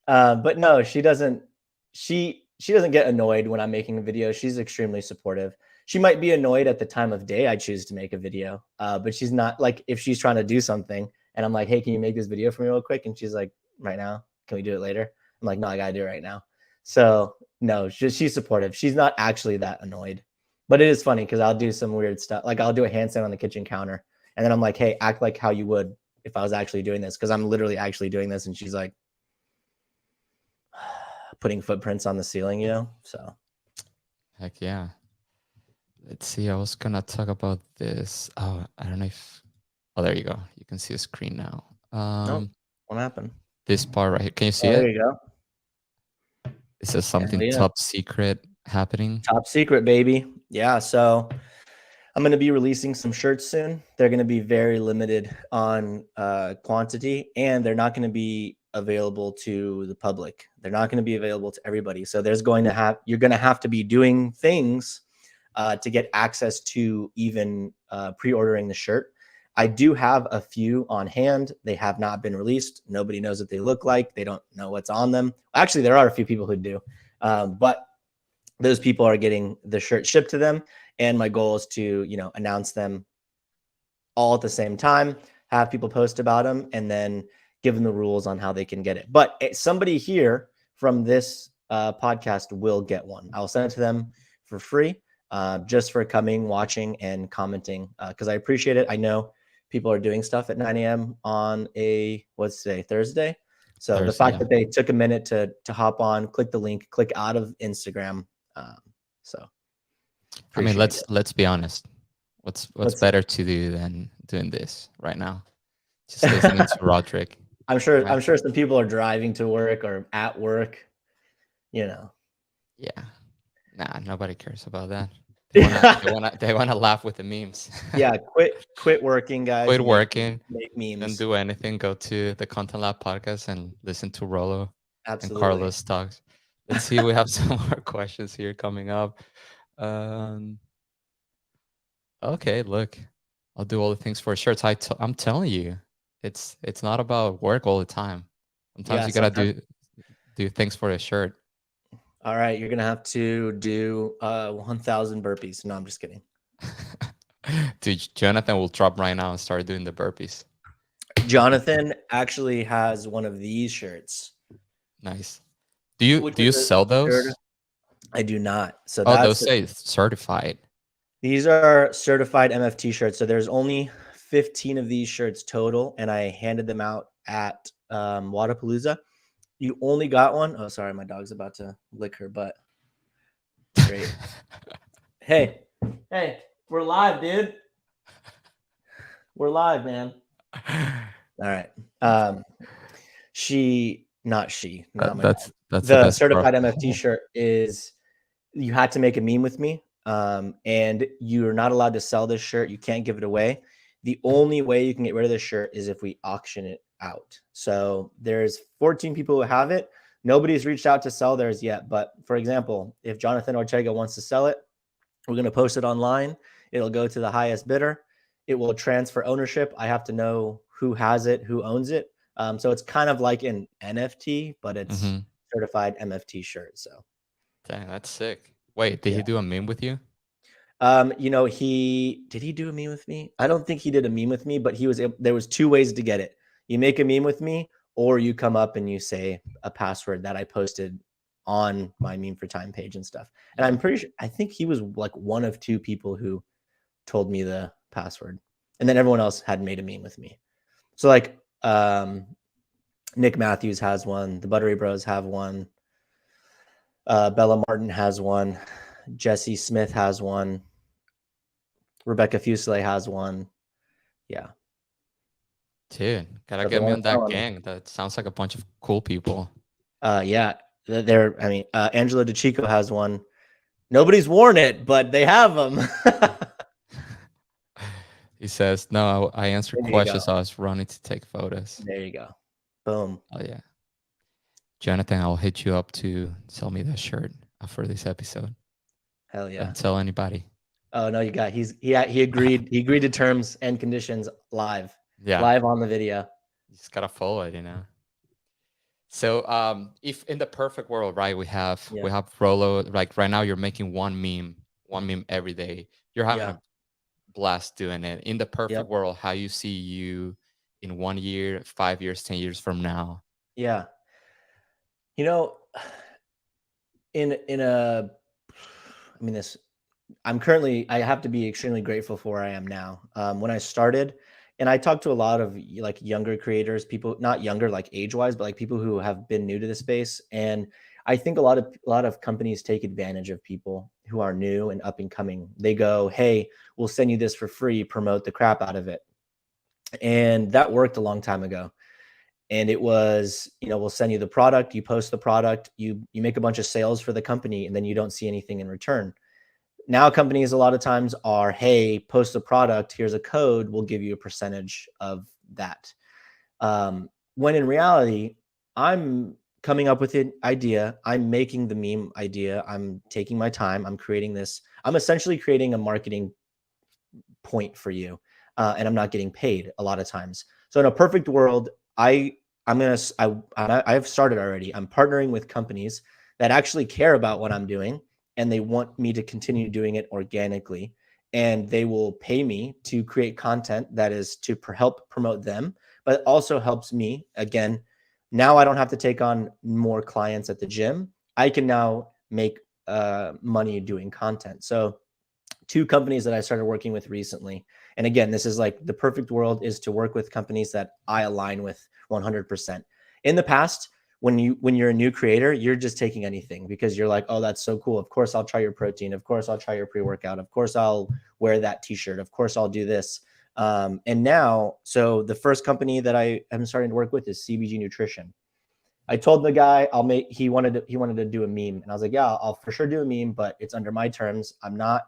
But no, she doesn't. She doesn't get annoyed when I'm making a video. She's extremely supportive. She might be annoyed at the time of day I choose to make a video, but she's not like if she's trying to do something and I'm like, hey, can you make this video for me real quick? And she's like, right now, can we do it later? I'm like, no, I gotta do it right now. So no, she's supportive. She's not actually that annoyed, but it is funny because I'll do some weird stuff. Like I'll do a handstand on the kitchen counter, and then I'm like, hey, act like how you would if I was actually doing this, because I'm literally actually doing this, and she's like putting footprints on the ceiling, So Heck yeah. Let's see. I was gonna talk about this. Oh, I don't know if. Oh, there you go. You can see the screen now. oh, what happened? This part right here. Can you see Oh, there it? you go. It says Hell something yeah. top secret happening. Top secret, baby. Yeah. So I'm going to be releasing some shirts soon. They're going to be very limited on quantity, and they're not going to be available to the public. They're not going to be available to everybody. So you're going to have to be doing things to get access to even pre-ordering the shirt. I do have a few on hand. They have not been released. Nobody knows what they look like. They don't know what's on them. Actually, there are a few people who do, but those people are getting the shirt shipped to them. And my goal is to, announce them all at the same time, have people post about them, and then give them the rules on how they can get it. But somebody here from this podcast will get one. I'll send it to them for free, just for coming, watching, and commenting, because I appreciate it. I know people are doing stuff at 9 a.m. on what's today, Thursday? So the fact that they took a minute to hop on, click the link, click out of Instagram. So I mean, let's be honest. What's better to do than doing this right now? Just listening to Rodrick. I'm sure some people are driving to work or at work, Yeah. Nah, nobody cares about that. They wanna laugh with the memes. Yeah, quit working, guys. Quit working. Make memes. Don't do anything. Go to the Content Lab podcast and listen to Rollo and Absolutely. Carlos talks. Let's see. We have some more questions here coming up. Okay, look, I'll do all the things for shirts. I'm telling you, it's not about work all the time. Sometimes you gotta do things for a shirt. All right, you're gonna have to do 1,000 burpees. No, I'm just kidding. Dude, Jonathan will drop right now and start doing the burpees. Jonathan actually has one of these shirts. Nice. Do you sell those? Shirt? I do not. So those say certified. These are certified MFT shirts. So there's only 15 of these shirts total, and I handed them out at Wadapalooza. You only got one. Oh, sorry, my dog's about to lick her butt. Great. Hey, we're live, dude. We're live, man. All right. Not that's the certified MFT shirt is. You had to make a meme with me, and you're not allowed to sell this shirt. You can't give it away. The only way you can get rid of this shirt is if we auction it out. So there's 14 people who have it. Nobody's reached out to sell theirs yet. But for example, if Jonathan Ortega wants to sell it, we're going to post it online. It'll go to the highest bidder. It will transfer ownership. I have to know who has it, who owns it. So it's kind of like an NFT, but it's certified MFT shirt. So. Dang, that's sick. Wait, did he do a meme with you? Did he do a meme with me? I don't think he did a meme with me, but there was two ways to get it. You make a meme with me, or you come up and you say a password that I posted on my Meme for Time page and stuff. And I'm pretty sure, I think he was like one of two people who told me the password, and then everyone else had made a meme with me. So like, Nick Matthews has one. The Buttery Bros have one. Bella Martin has one. Jesse Smith has one. Rebecca Fuselier has one. Yeah. Dude, gotta get me on that gang. That sounds like a bunch of cool people. Yeah. Angela DeChico has one. Nobody's worn it, but they have them. He says, no, I answered questions. I was running to take photos. There you go. Boom. Oh, yeah. Jonathan, I'll hit you up to sell me that shirt after this episode. Hell yeah. Don't tell anybody. Oh no, he agreed to terms and conditions live Yeah, on the video. you just gotta follow it, So if in the perfect world, right, Yeah. we have Rolo, like right now you're making one meme every day. You're having Yeah. a blast doing it. In the perfect Yep. world, how you see you in 1 year, 5 years, 10 years from now? Yeah. You know, in a I mean this I have to be extremely grateful for where I am now. When I started, and I talked to a lot of like younger creators, people not younger like age wise, but like people who have been new to the space. And I think a lot of companies take advantage of people who are new and up and coming. They go, "Hey, we'll send you this for free, promote the crap out of it," and that worked a long time ago. And it was, we'll send you the product, you post the product, you make a bunch of sales for the company, and then you don't see anything in return. Now companies a lot of times are, hey, post a product, here's a code, we'll give you a percentage of that. When in reality, I'm coming up with an idea, I'm making the meme idea, I'm taking my time, I'm creating this, I'm essentially creating a marketing point for you, and I'm not getting paid a lot of times. So in a perfect world, I've started already. I'm partnering with companies that actually care about what I'm doing, and they want me to continue doing it organically, and they will pay me to create content that is to help promote them, but it also helps me. Again, now I don't have to take on more clients at the gym. I can now make money doing content. So two companies that I started working with recently. And again, this is like the perfect world is to work with companies that I align with 100%. In the past, when you're a new creator, you're just taking anything because you're like, "Oh, that's so cool. Of course I'll try your protein. Of course I'll try your pre-workout. Of course I'll wear that t-shirt. Of course I'll do this." And now, so the first company that I am starting to work with is CBG Nutrition. I told the guy he wanted to do a meme, and I was like, "Yeah, I'll for sure do a meme, but it's under my terms. I'm not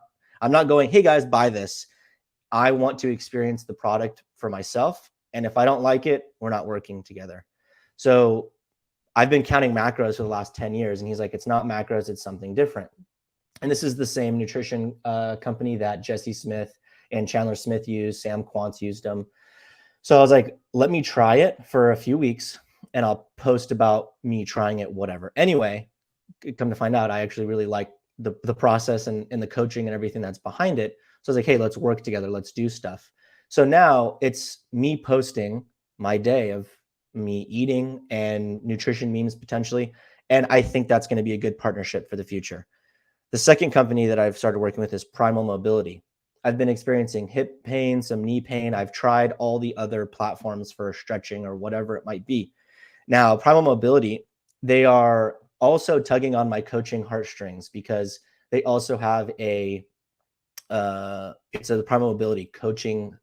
going, hey guys, buy this. I want to experience the product for myself. And if I don't like it, we're not working together." So I've been counting macros for the last 10 years. And he's like, "It's not macros, it's something different." And this is the same nutrition company that Jesse Smith and Chandler Smith used, Sam Quantz used them. So I was like, let me try it for a few weeks and I'll post about me trying it, whatever. Anyway, come to find out, I actually really like the process and the coaching and everything that's behind it. So I was like, hey, let's work together. Let's do stuff. So now it's me posting my day of me eating and nutrition memes potentially. And I think that's going to be a good partnership for the future. The second company that I've started working with is Primal Mobility. I've been experiencing hip pain, some knee pain. I've tried all the other platforms for stretching or whatever it might be. Now, Primal Mobility, they are also tugging on my coaching heartstrings because they also have it's a Primal Mobility coaching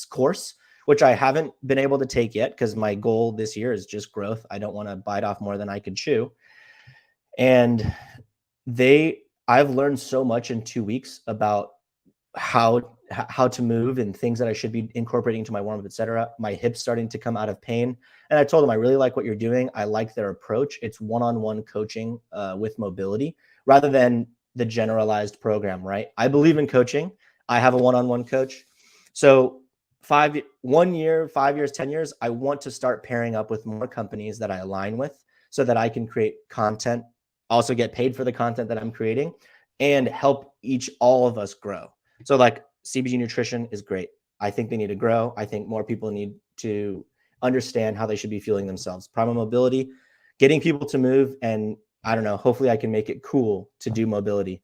course, which I haven't been able to take yet because my goal this year is just growth. I don't want to bite off more than I could chew. And I've learned so much in 2 weeks about how to move and things that I should be incorporating into my warm-up, etc. My hips starting to come out of pain. And I told them, I really like what you're doing. I like their approach. It's one-on-one coaching with mobility rather than the generalized program, right? I believe in coaching. I have a one-on-one coach. So 1 year, 5 years, 10 years, I want to start pairing up with more companies that I align with so that I can create content, also get paid for the content that I'm creating and help all of us grow. So like CBG Nutrition is great. I think they need to grow. I think more people need to understand how they should be fueling themselves. Primal Mobility, getting people to move, and I don't know, hopefully I can make it cool to do mobility.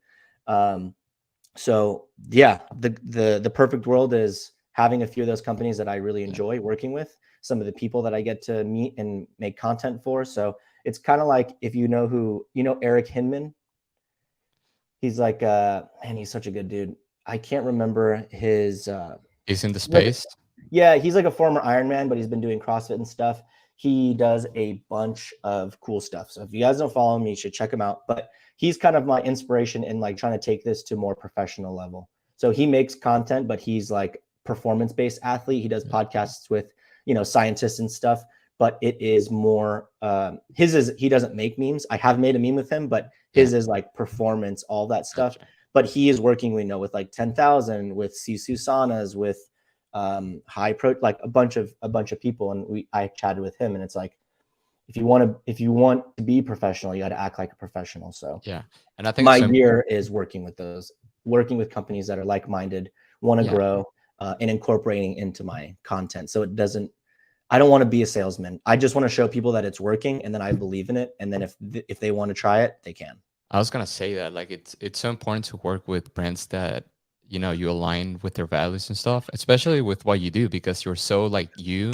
So yeah, the perfect world is having a few of those companies that I really enjoy working with, some of the people that I get to meet and make content for. So it's kind of like if you know Eric Hinman. He's like man, he's such a good dude. I can't remember his He's in the like, space. yeah, he's like a former Ironman, but he's been doing CrossFit and stuff. He does a bunch of cool stuff. So if you guys don't follow him, you should check him out. But he's kind of my inspiration in like trying to take this to a more professional level. So he makes content, but he's like performance-based athlete. He does podcasts with, scientists and stuff, but it is more he doesn't make memes. I have made a meme with him, but his is like performance, all that stuff. Gotcha. but he is working, we know, with like 10,000, with Sisu saunas, with high pro, like a bunch of people. And I chatted with him, and it's like, if you want to be professional, you got to act like a professional. So Yeah. And I think my gear is working with companies that are like-minded, want to grow, and incorporating into my content. So I don't want to be a salesman. I just want to show people that it's working, and then I believe in it. And then if they want to try it, they can. I was gonna say that, like, it's so important to work with brands that, you know, you align with their values and stuff, especially with what you do, because you're so like you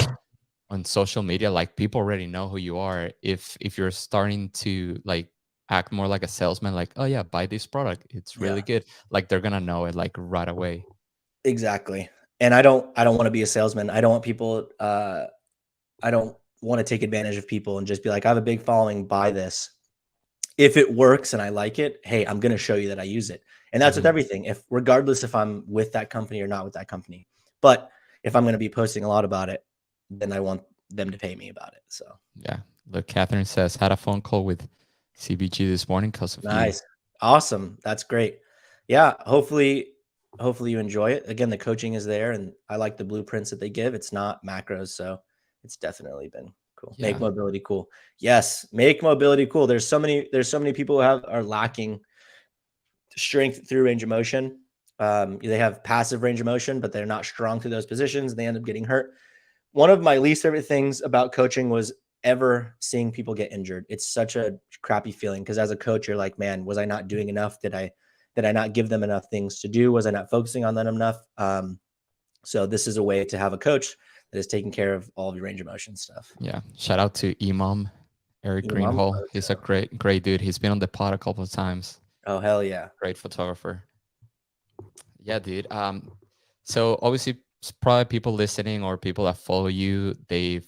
on social media. Like, people already know who you are. If you're starting to like act more like a salesman, like, oh yeah, buy this product, it's really good, like they're gonna know it like right away. Exactly. And I don't want to be a salesman. I don't want people I don't want to take advantage of people and just be like, I have a big following, buy this. If it works and I like it, hey, I'm going to show you that I use it. And that's with everything, regardless if I'm with that company or not with that company. But if I'm going to be posting a lot about it, then I want them to pay me about it. So yeah, look, Catherine says, had a phone call with CBG this morning because of nice. Awesome. That's great. Yeah. Hopefully you enjoy it. Again, the coaching is there, and I like the blueprints that they give. It's not macros, so it's definitely been cool. Yeah. Make mobility cool. Yes, make mobility cool. There's so many people who are lacking strength through range of motion. They have passive range of motion, but they're not strong through those positions, and they end up getting hurt. One of my least favorite things about coaching was ever seeing people get injured. It's such a crappy feeling, because as a coach, you're like, man, was I not doing enough? Did I not give them enough things to do? Was I not focusing on them enough? So this is a way to have a coach that is taking care of all of your range of motion stuff. Yeah. Shout out to Imam, Eric Greenhall. He's a great dude. He's been on the pod a couple of times. Oh, hell yeah. Great photographer. Yeah, dude. So obviously probably people listening or people that follow you, they're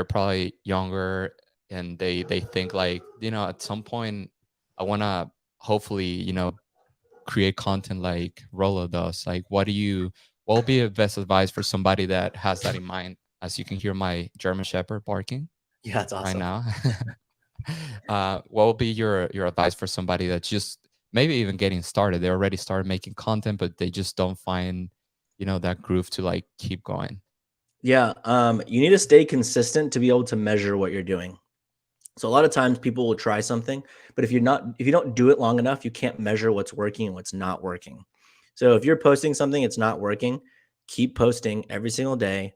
probably younger, and they think like, you know, at some point I want to hopefully, you know, create content like Rollo does. Like, what will be the best advice for somebody that has that in mind? As you can hear my German Shepherd barking. Yeah, that's right awesome. now. What will be your advice for somebody that's just maybe even getting started? They already started making content, but they just don't find, you know, that groove to like keep going. Yeah. You need to stay consistent to be able to measure what you're doing. So a lot of times people will try something, but if you don't do it long enough, you can't measure what's working and what's not working. So if you're posting something, it's not working, keep posting every single day.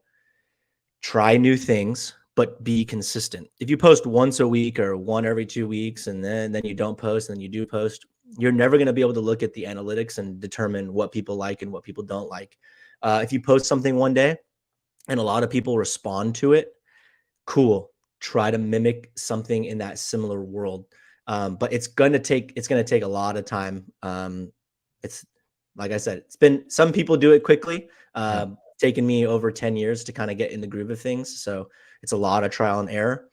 Try new things, but be consistent. If you post once a week or one every 2 weeks, and then you don't post, and then you do post, you're never going to be able to look at the analytics and determine what people like and what people don't like. If you post something one day and a lot of people respond to it, cool. Try to mimic something in that similar world. But it's going to take a lot of time. It's like I said, some people do it quickly. Taken me over 10 years to kind of get in the groove of things. So it's a lot of trial and error.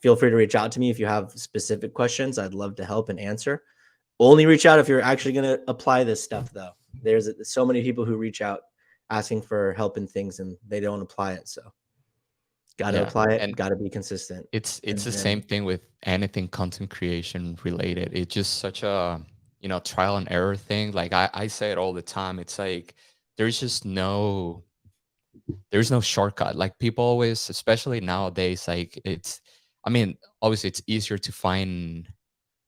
Feel free to reach out to me if you have specific questions. I'd love to help and answer. Only reach out if you're actually going to apply this stuff, though. There's so many people who reach out asking for help in things and they don't apply it. So got to apply it, and got to be consistent. It's the same thing with anything content creation related. It's just such a, you know, trial and error thing. Like I say it all the time. It's like there's no shortcut. Like people always, especially nowadays, like I mean, obviously it's easier to find,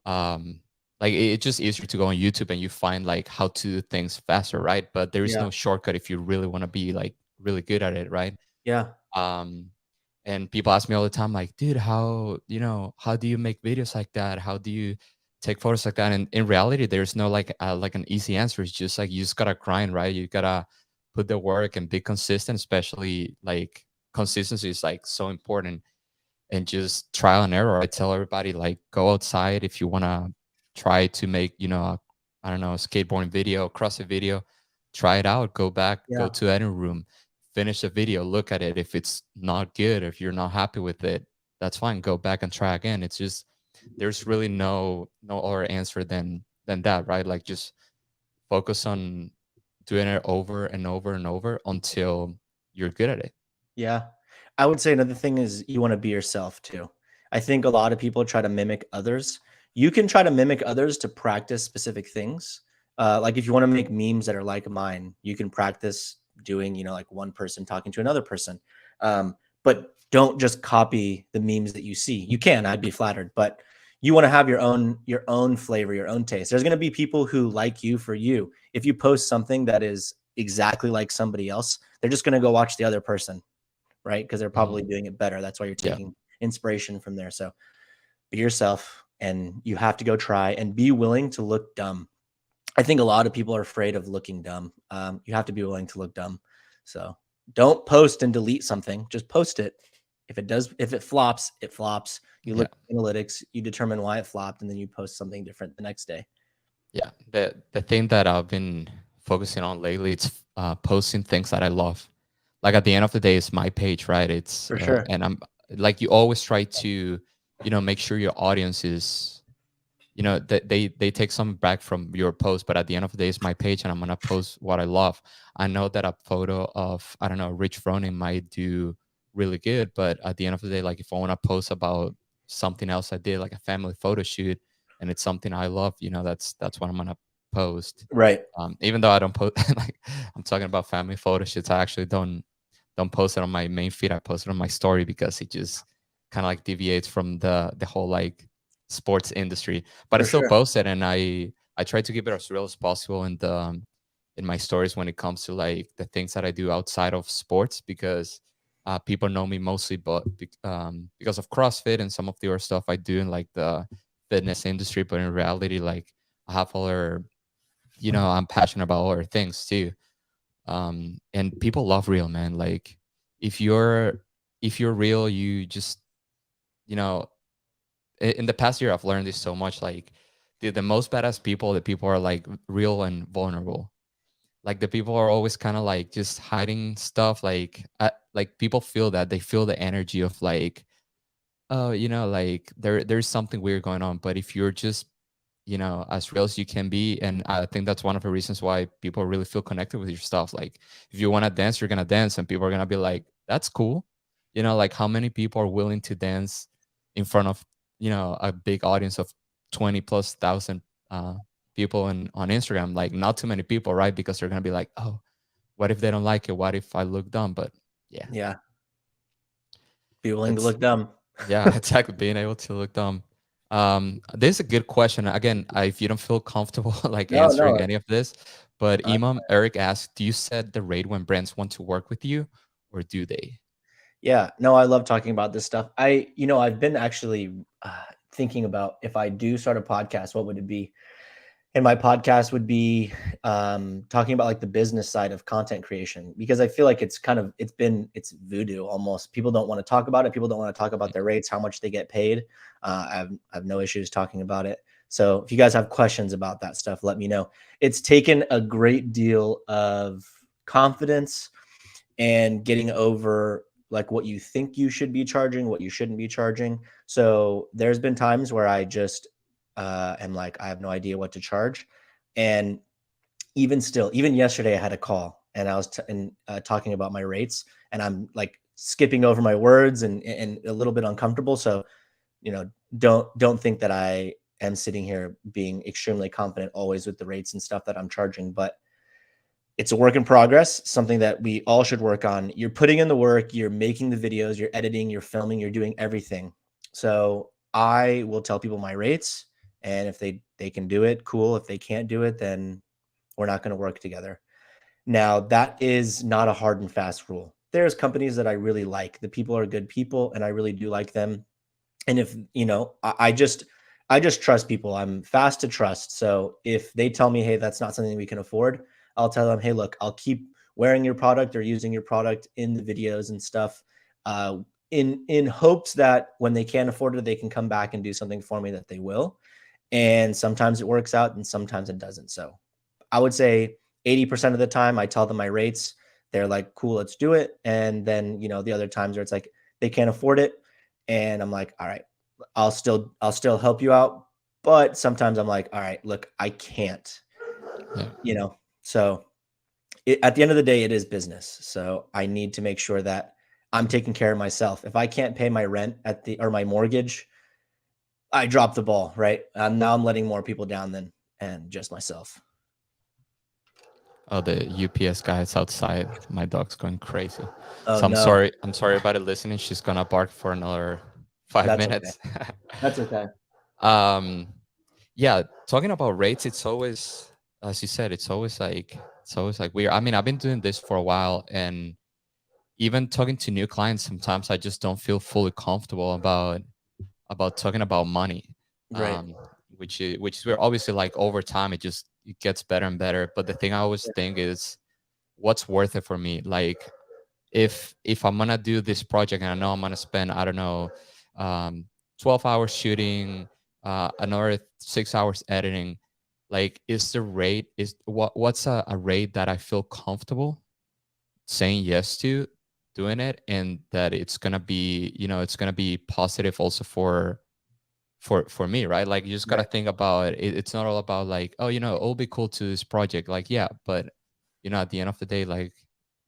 like it's just easier to go on YouTube and you find like how to do things faster, right? But there is no shortcut if you really want to be like really good at it, right? Yeah. And people ask me all the time, like, dude, how do you make videos like that? How do you take photos like that? And in reality, there's no like an easy answer. It's just like, you just gotta grind, right? You gotta put the work and be consistent, especially like consistency is like so important, and just trial and error. I tell everybody, like, go outside. If you want to try to make, you know, I don't know, a skateboarding video, CrossFit video, try it out, go back, go to editing room, finish the video, look at it. If it's not good, if you're not happy with it, that's fine. Go back and try again. It's just, there's really no other answer than that, right? Like, just focus on doing it over and over and over until you're good at it. Yeah. I would say another thing is you want to be yourself too. I think a lot of people try to mimic others. You can try to mimic others to practice specific things. Like if you want to make memes that are like mine, you can practice doing, like one person talking to another person. But don't just copy the memes that you see. You can, I'd be flattered, but you want to have your own flavor, your own taste. There's going to be people who like you for you. If you post something that is exactly like somebody else, they're just going to go watch the other person, right? Because they're probably doing it better. That's why you're Yeah. taking inspiration from there. So be yourself, and you have to go try and be willing to look dumb. I think a lot of people are afraid of looking dumb. You have to be willing to look dumb. So don't post and delete something. Just post it. If it flops, it flops. You look at analytics, you determine why it flopped, and then you post something different the next day. Yeah. The thing that I've been focusing on lately, it's posting things that I love. Like at the end of the day, it's my page, right? It's For sure. and I'm like, you always try to, make sure your audience is, that they take some back from your post, but at the end of the day, it's my page, and I'm gonna post what I love. I know that a photo of, I don't know, Rich Froning might do really good, but at the end of the day, like if I want to post about something else I did, like a family photo shoot, and it's something I love, that's what I'm gonna post. Right. Even though I don't post, like I'm talking about family photo shoots, I actually don't post it on my main feed. I post it on my story because it just kind of like deviates from the whole like sports industry. But I For still sure. post it, and I try to keep it as real as possible in my stories when it comes to like the things that I do outside of sports, because people know me mostly, but because of CrossFit and some of the other stuff I do in like the fitness industry. But in reality, like I have other, I'm passionate about other things too. And people love real, man. Like if you're real, you just, you know in the past year I've learned this so much. Like the most badass people, the people are like real and vulnerable. Like the people are always kind of like just hiding stuff. Like people feel that, they feel the energy of like, oh, like there's something weird going on. But if you're just, as real as you can be, and I think that's one of the reasons why people really feel connected with your stuff. Like if you want to dance, you're gonna dance, and people are gonna be like, that's cool. Like how many people are willing to dance in front of, a big audience of 20 plus thousand people on Instagram? Like not too many people, right? Because they're gonna be like, oh, what if they don't like it? What if I look dumb? But yeah, Yeah. Be willing to it's look dumb. yeah, exactly. Being able to look dumb. This is a good question. Again, if you don't feel comfortable like No, answering no. any of this, but I- Imam Eric asked, do you set the rate when brands want to work with you, or do they? Yeah, no, I love talking about this stuff. I've been actually thinking about, if I do start a podcast, what would it be? And my podcast would be talking about like the business side of content creation, because I feel like it's voodoo almost. People don't want to talk about it. People don't want to talk about their rates, how much they get paid. I have no issues talking about it. So if you guys have questions about that stuff, let me know. It's taken a great deal of confidence and getting over like what you think you should be charging, what you shouldn't be charging. So there's been times where I just am like, I have no idea what to charge. And even yesterday, I had a call, and I was talking about my rates, and I'm like skipping over my words and a little bit uncomfortable. So, don't think that I am sitting here being extremely confident always with the rates and stuff that I'm charging, but it's a work in progress, something that we all should work on. You're putting in the work, you're making the videos, you're editing, you're filming, you're doing everything. So I will tell people my rates, and if they can do it, cool. If they can't do it, then we're not going to work together. Now, that is not a hard and fast rule. There's companies that I really like. The people are good people, and I really do like them. And if, I just trust people. I'm fast to trust. So if they tell me, hey, that's not something we can afford, I'll tell them, hey, look, I'll keep wearing your product or using your product in the videos and stuff, in hopes that when they can't afford it, they can come back and do something for me, that they will. And sometimes it works out and sometimes it doesn't. So I would say 80% of the time I tell them my rates. They're like, cool, let's do it. And then, the other times where it's like they can't afford it, and I'm like, all right, I'll still help you out. But sometimes I'm like, all right, look, I can't, Yeah. So at the end of the day, it is business. So I need to make sure that I'm taking care of myself. If I can't pay my rent or my mortgage, I drop the ball, right? Now I'm letting more people down than and just myself. Oh, the UPS guy is outside. My dog's going crazy. Oh So I'm no, sorry. I'm sorry about it listening. She's gonna bark for another five that's okay. minutes. That's okay. um, yeah, talking about rates, it's always, as you said, it's always like weird. I mean, I've been doing this for a while, and even talking to new clients, sometimes I just don't feel fully comfortable about talking about money. Right. Um, which is where obviously like over time it gets better and better. But the thing I always think is what's worth it for me. Like if I'm gonna do this project and I know I'm gonna spend, I don't know, um 12 hours shooting, another 6 hours editing, like is the rate is what's a rate that I feel comfortable saying yes to doing it, and that it's gonna be, it's gonna be positive also for me, right? Like you just gotta Right. think about it. It's not all about like, oh, it'll be cool to this project. Like, yeah, but at the end of the day, like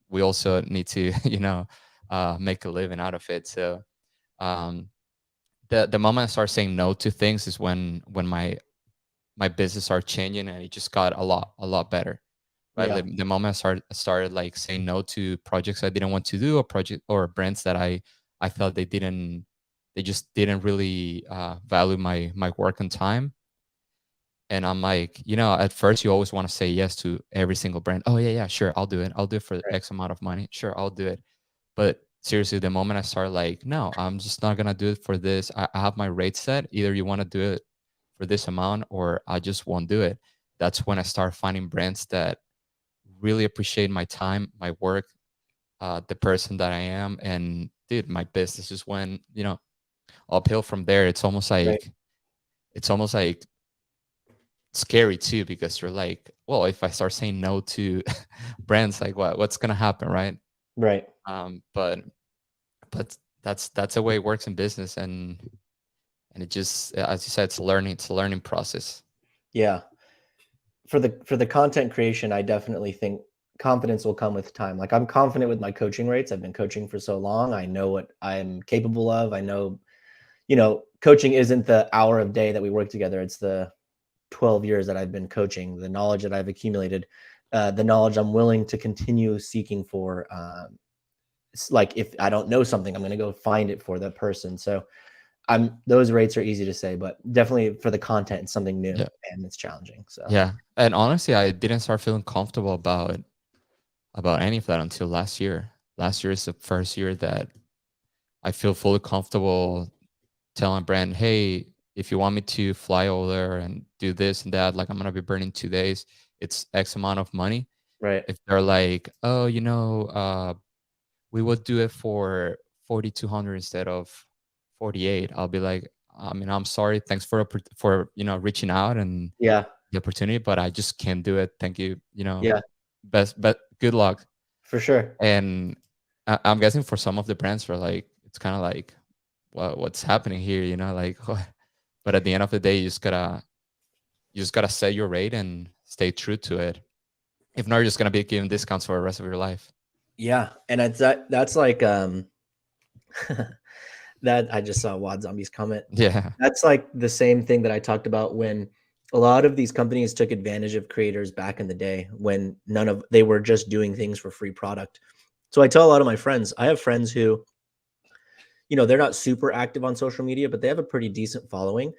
we also need to, make a living out of it. So um the moment I start saying no to things is when my business started changing, and it just got a lot better. Right. Yeah. The moment I started like saying no to projects I didn't want to do, or project or brands that I felt they just didn't really value my work and time. And I'm like, at first you always want to say yes to every single brand. Oh yeah, yeah, sure, I'll do it. I'll do it for Right. X amount of money. Sure, I'll do it. But seriously, the moment I start like, no, I'm just not gonna do it for this. I have my rate set. Either you want to do it for this amount, or I just won't do it. That's when I start finding brands that really appreciate my time, my work, the person that I am, and dude, my business just went, uphill from there. Right. It's almost like scary too, because you're like, well, if I start saying no to brands, like what's gonna happen, right? Right. But that's the way it works in business, and it just, as you said, it's a learning process. Yeah. For the content creation, I definitely think confidence will come with time. Like I'm confident with my coaching rates. I've been coaching for so long. I know what I'm capable of. I know, coaching isn't the hour of day that we work together. It's the 12 years that I've been coaching, the knowledge that I've accumulated, the knowledge I'm willing to continue seeking for. It's like if I don't know something, I'm going to go find it for that person. So those rates are easy to say, but definitely for the content, it's something new Yeah, and it's challenging. So yeah. And honestly, I didn't start feeling comfortable about any of that until last year. Last year is the first year that I feel fully comfortable telling brand, hey, if you want me to fly over there and do this and that, like I'm gonna be burning 2 days, it's X amount of money. right. If they're like, oh, we would do it for 4,200 instead of 48, I'll be like, I mean, I'm sorry, thanks for reaching out and Yeah. the opportunity, but I just can't do it. Thank you. Yeah, Best, but good luck. for sure. And I'm guessing for some of the brands are like, it's kind of like, what's happening here? Like, but at the end of the day, you just gotta set your rate and stay true to it. If not, you're just gonna be giving discounts for the rest of your life. Yeah. And that's like, that I just saw Wad Zombies comment. Yeah. That's like the same thing that I talked about when a lot of these companies took advantage of creators back in the day when they were just doing things for free product. So I tell a lot of my friends, I have friends who, they're not super active on social media, but they have a pretty decent following.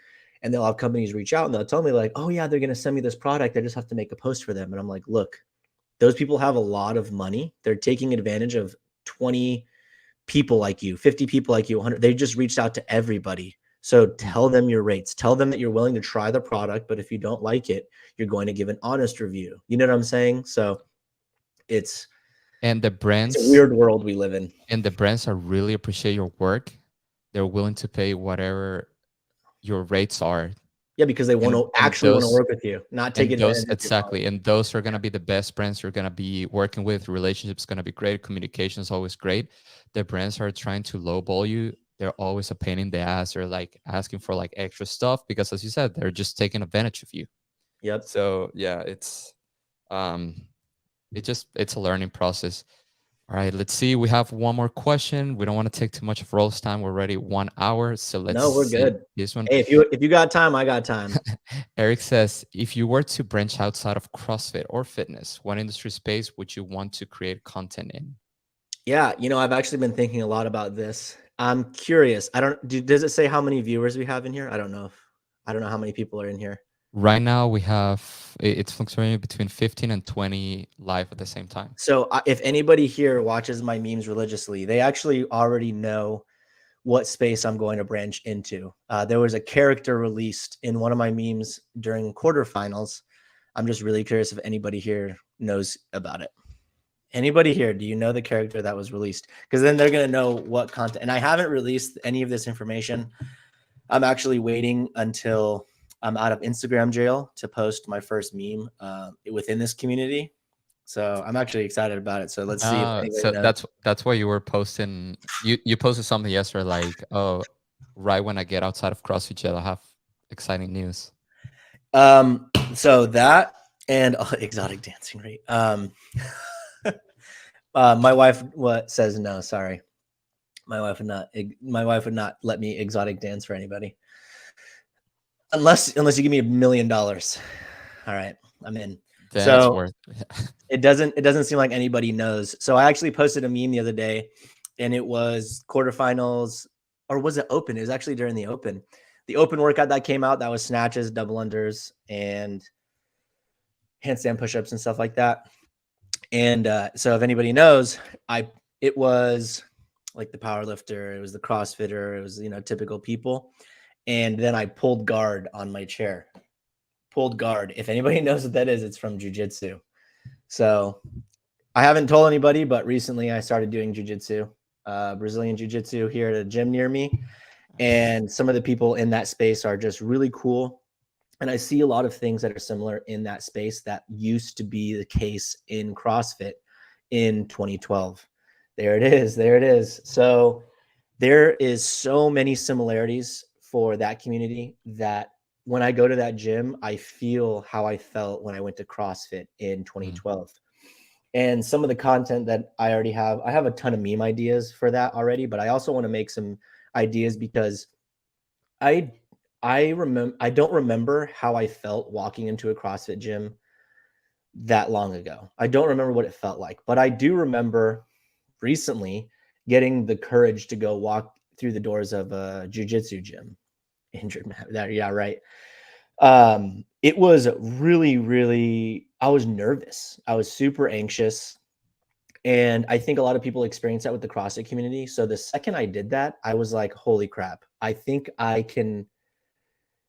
And they'll have companies reach out and they'll tell me like, oh yeah, they're going to send me this product. I just have to make a post for them. And I'm like, look, those people have a lot of money. They're taking advantage of 20 people like you, 50 people like you, 100. They just reached out to everybody. So Mm. tell them your rates. Tell them that you're willing to try the product, but if you don't like it, you're going to give an honest review. You know what I'm saying? So it's And the it's a brands weird world we live in. and the brands that really appreciate your work, they're willing to pay whatever your rates are. Yeah, because they want and to and actually want to those work with you, not take and those advantage of your exactly, following. and those are going to be the best brands you're going to be working with. Relationships going to be great, communication is always great. The brands are trying to lowball you, they're always a pain in the ass. They're like asking for like extra stuff because, as you said, they're just taking advantage of you. Yep. So yeah, um it's a learning process. All right, let's see. We have one more question. We don't want to take too much of Roll's time. We're already 1 hour. So let's No, we're see good. this one. Hey, if you got time, I got time. Eric says, if you were to branch outside of CrossFit or fitness, what industry space would you want to create content in? Yeah, I've actually been thinking a lot about this. I'm curious. Does it say how many viewers we have in here? I don't know how many people are in here. Right now, we have it's fluctuating between 15 and 20 live at the same time. So if anybody here watches my memes religiously, they actually already know what space I'm going to branch into. There was a character released in one of my memes during quarterfinals. I'm just really curious if anybody here knows about it. Anybody here, do you know the character that was released? Because then they're going to know what content. And I haven't released any of this information. I'm actually waiting until I'm out of Instagram jail to post my first meme within this community. So I'm actually excited about it. So let's see if anybody So knows. that's why you were posting. You posted something yesterday, like, oh, right when I get outside of CrossFit jail, I have exciting news. So that and exotic dancing rate. My wife says no. Sorry, my wife would not let me exotic dance for anybody unless you give me $1 million. All right, I'm in. Then so it's worth it doesn't seem like anybody knows. So I actually posted a meme the other day, and it was quarterfinals, or was it open? It was actually during the open workout that came out. That was snatches, double unders, and handstand push-ups and stuff like that. And so if anybody knows, it was like the power lifter, it was the CrossFitter, it was, typical people. And then I pulled guard on my chair. Pulled guard. If anybody knows what that is, it's from jiu-jitsu. So I haven't told anybody, but recently I started doing jiu-jitsu, Brazilian jiu-jitsu here at a gym near me. And some of the people in that space are just really cool. And I see a lot of things that are similar in that space that used to be the case in CrossFit in 2012. There it is. So there is so many similarities for that community that when I go to that gym, I feel how I felt when I went to CrossFit in 2012. And some of the content that I already have, I have a ton of meme ideas for that already, but I also want to make some ideas because I don't remember how I felt walking into a CrossFit gym that long ago. I don't remember what it felt like, but I do remember recently getting the courage to go walk through the doors of a jiu-jitsu gym. Injured man. Yeah, right. It was really, really, I was nervous. I was super anxious. And I think a lot of people experience that with the CrossFit community. So the second I did that, I was like, holy crap, I think I can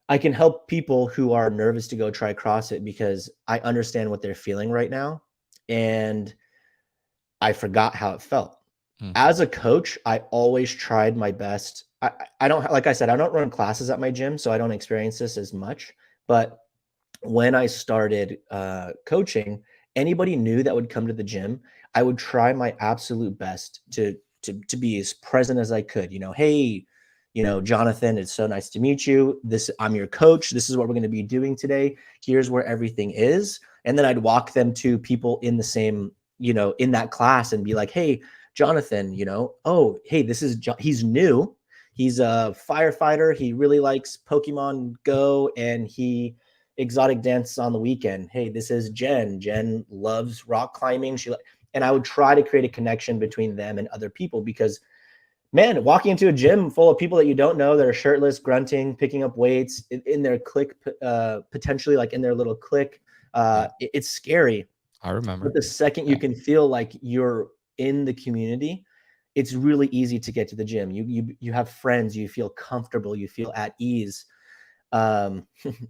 help people who are nervous to go try CrossFit because I understand what they're feeling right now. And I forgot how it felt. As a coach, I always tried my best. I don't, like I said, I don't run classes at my gym, so I don't experience this as much. But when I started coaching, anybody new that would come to the gym, I would try my absolute best to be as present as I could. Hey, Jonathan, it's so nice to meet you. I'm your coach. This is what we're going to be doing today. Here's where everything is. And then I'd walk them to people in the same, in that class and be like, hey, Jonathan, oh, hey, he's new. He's a firefighter. He really likes Pokemon Go and he exotic dance on the weekend. Hey, this is Jen. Jen loves rock climbing. And I would try to create a connection between them and other people because, man, walking into a gym full of people that you don't know that are shirtless, grunting, picking up weights in their clique, potentially like in their little clique, it's scary. I remember. But the second you can feel like you're in the community, it's really easy to get to the gym. You have friends, you feel comfortable, you feel at ease.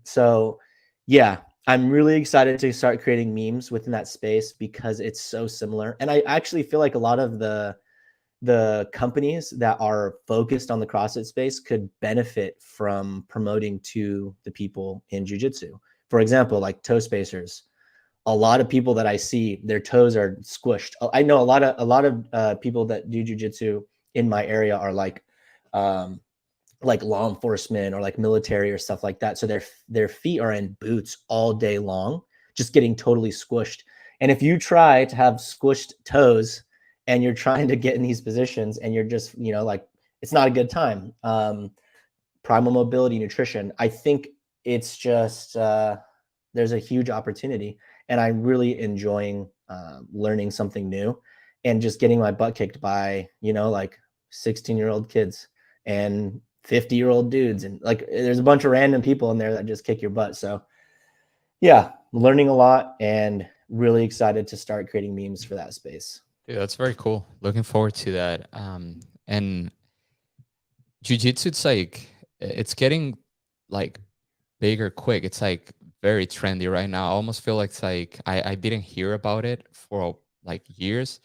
So yeah, I'm really excited to start creating memes within that space because it's so similar. And I actually feel like a lot of the companies that are focused on the CrossFit space could benefit from promoting to the people in jiu-jitsu. For example, like toe spacers. A lot of people that I see, their toes are squished. I know a lot of people that do jiu-jitsu in my area are like law enforcement or like military or stuff like that. So their feet are in boots all day long, just getting totally squished. And if you try to have squished toes and you're trying to get in these positions and you're just, like, it's not a good time. Primal mobility, nutrition. I think it's just, there's a huge opportunity, and I'm really enjoying learning something new and just getting my butt kicked by, like 16-year-old kids and 50-year-old dudes. And like, there's a bunch of random people in there that just kick your butt. So yeah, learning a lot and really excited to start creating memes for that space. Dude, that's very cool. Looking forward to that. And jiu-jitsu, it's getting like bigger quick. It's like very trendy right now. I almost feel like it's like I didn't hear about it for like years.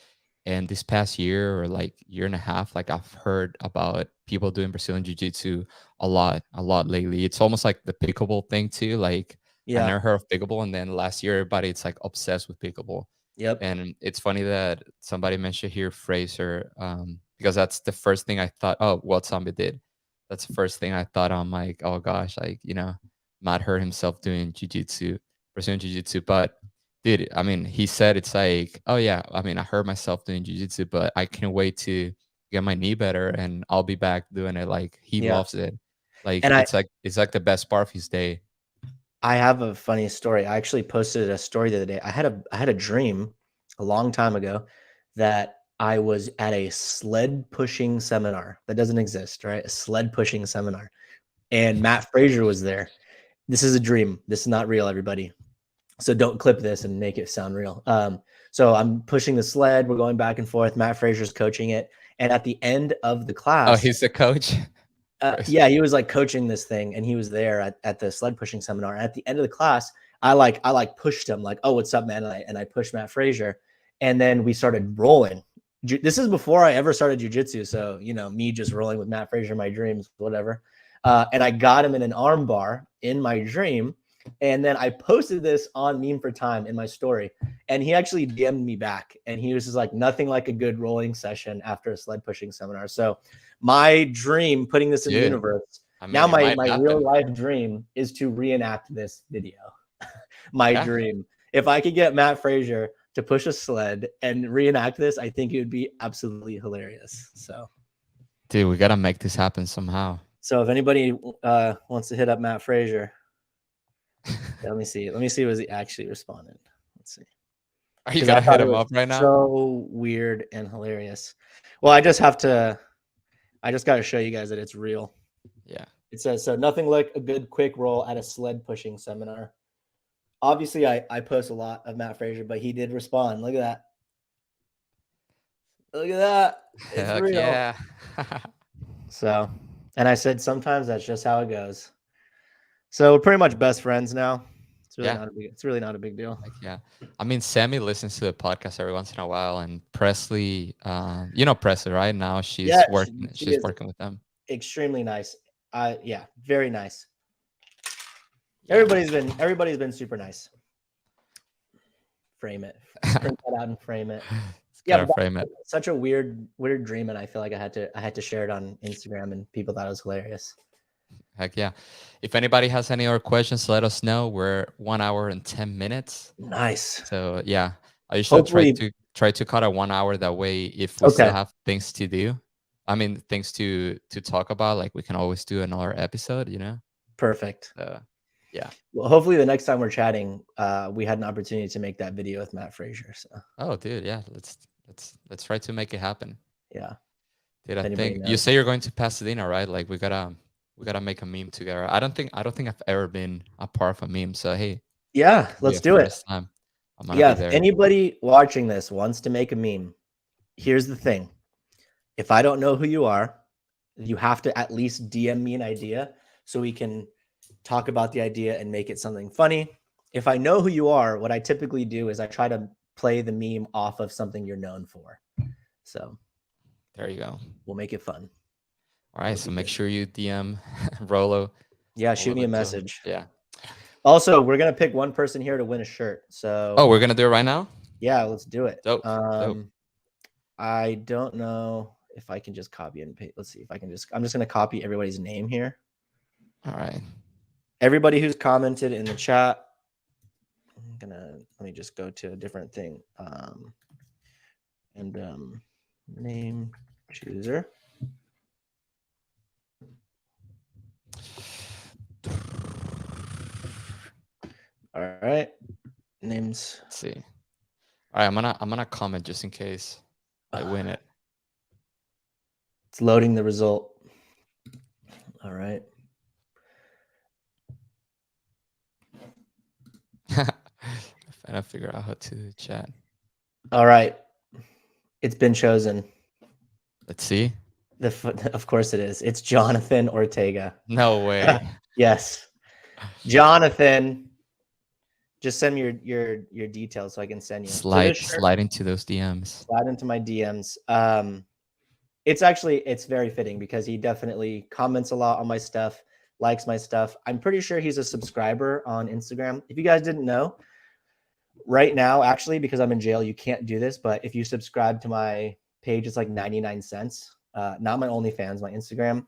And this past year or like year and a half, like I've heard about people doing Brazilian jiu-jitsu a lot lately. It's almost like the pickleball thing too. Like I Yeah. never heard of pickleball, and then last year everybody it's like obsessed with pickleball. Yep. And it's funny that somebody mentioned here Fraser, because that's the first thing I thought. Oh, what Zombie did. That's the first thing I thought. I'm like, oh gosh, like Matt hurt himself doing jujitsu, Brazilian jiu-jitsu. But dude, I mean, he said it's like, oh yeah, I mean, I hurt myself doing jiu-jitsu, but I can't wait to get my knee better and I'll be back doing it. Like he Yeah. loves it. Like And it's like the best part of his day. I have a funny story. I actually posted a story the other day. I had a dream a long time ago that I was at a sled pushing seminar that doesn't exist, right? A sled pushing seminar. And Matt Fraser was there. This is a dream. This is not real, everybody. So don't clip this and make it sound real. So I'm pushing the sled. We're going back and forth. Matt Fraser's coaching it. And at the end of the Oh, class, he's the coach. yeah, he was like coaching this thing, and he was there at the sled pushing seminar. And at the end of the class, I pushed him like, "Oh, what's up, man?" And I pushed Matt Fraser, and then we started rolling. This is before I ever started jujitsu, so me just rolling with Matt Fraser, my dreams, whatever. And I got him in an arm bar in my dream, and then I posted this on Meme for Time in my story, and he actually DM'd me back, and he was just like, "Nothing like a good rolling session after a sled pushing seminar." So my dream, putting this in the Dude, universe, I mean, now it my might real happen. life dream is to reenact this video. My Yeah. dream. If I could get Matt Fraser to push a sled and reenact this, I think it would be absolutely hilarious. So Dude, we gotta make this happen somehow. if anybody wants to hit up Matt Fraser, let me see. Let me see was he actually responded. Let's see. Are you Because I gonna hit thought it him was up right now? so weird and hilarious. Well, I just got to show you guys that it's real. Yeah. It says, so nothing like a good quick roll at a sled pushing seminar. Obviously, I post a lot of Matt Fraser, but he did respond. Look at that. Look at that. It's Heck real. yeah. So, and I said, sometimes that's just how it goes. So we're pretty much best friends now. It's really Yeah. not a big deal. Like, yeah. I mean, Sammy listens to the podcast every once in a while, and Presley, Presley, right? Now she's Yeah, working. she She's is working with them. extremely nice. Yeah, very nice. Yeah. Everybody's been super nice. Frame it. Print that out and frame it. It's Yeah, gotta but frame it. such a weird dream, and I feel like I had to share it on Instagram, and people thought it was hilarious. Heck yeah. If anybody has any other questions, let us know. We're 1 hour and 10 minutes. Nice. So yeah, I usually Hopefully, try to cut at 1 hour. That way, if we still okay, have things to do, I mean things to talk about, like we can always do another episode. perfect. Yeah. Well, hopefully the next time we're chatting, we had an opportunity to make that video with Matt Fraser. So Oh, dude, yeah. Let's try to make it happen. yeah, Dude, if I anybody think you knows. say you're going to Pasadena, right? Like we gotta make a meme together. I don't think I've ever been a part of a meme. So hey, Yeah, it'll be let's a do it. first time. I'm gonna Yeah, be if there. anybody watching this wants to make a meme, here's the thing. If I don't know who you are, you have to at least DM me an idea so we can talk about the idea and make it something funny. If I know who you are, what I typically do is I try to play the meme off of something you're known for. So There you go. we'll make it fun. All right, so make sure you DM Rolo. Yeah, shoot me a Rolo too. message. Yeah. Also, we're gonna pick one person here to win a shirt. So Oh, we're gonna do it right now? yeah, let's do it. Dope. Dope. I don't know if I can just copy and paste. Let's see if I can I'm just gonna copy everybody's name here. All right. Everybody who's commented in the chat. Let me just go to a different thing. random name chooser. All right. Names. Let's see. All right, I'm gonna comment just in case I win it. It's loading the result. All right. And I figure out how to chat. All right. It's been chosen. Let's see. Of course it is. It's Jonathan Ortega. No way. Yes. Jonathan, just send me your details so I can send you. So this shirt, Slide into those DMs. slide into my DMs. It's very fitting because he definitely comments a lot on my stuff, likes my stuff. I'm pretty sure he's a subscriber on Instagram. If you guys didn't know, right now, actually, because I'm in jail, you can't do this. But if you subscribe to my page, it's like 99 cents. Not my OnlyFans, my Instagram.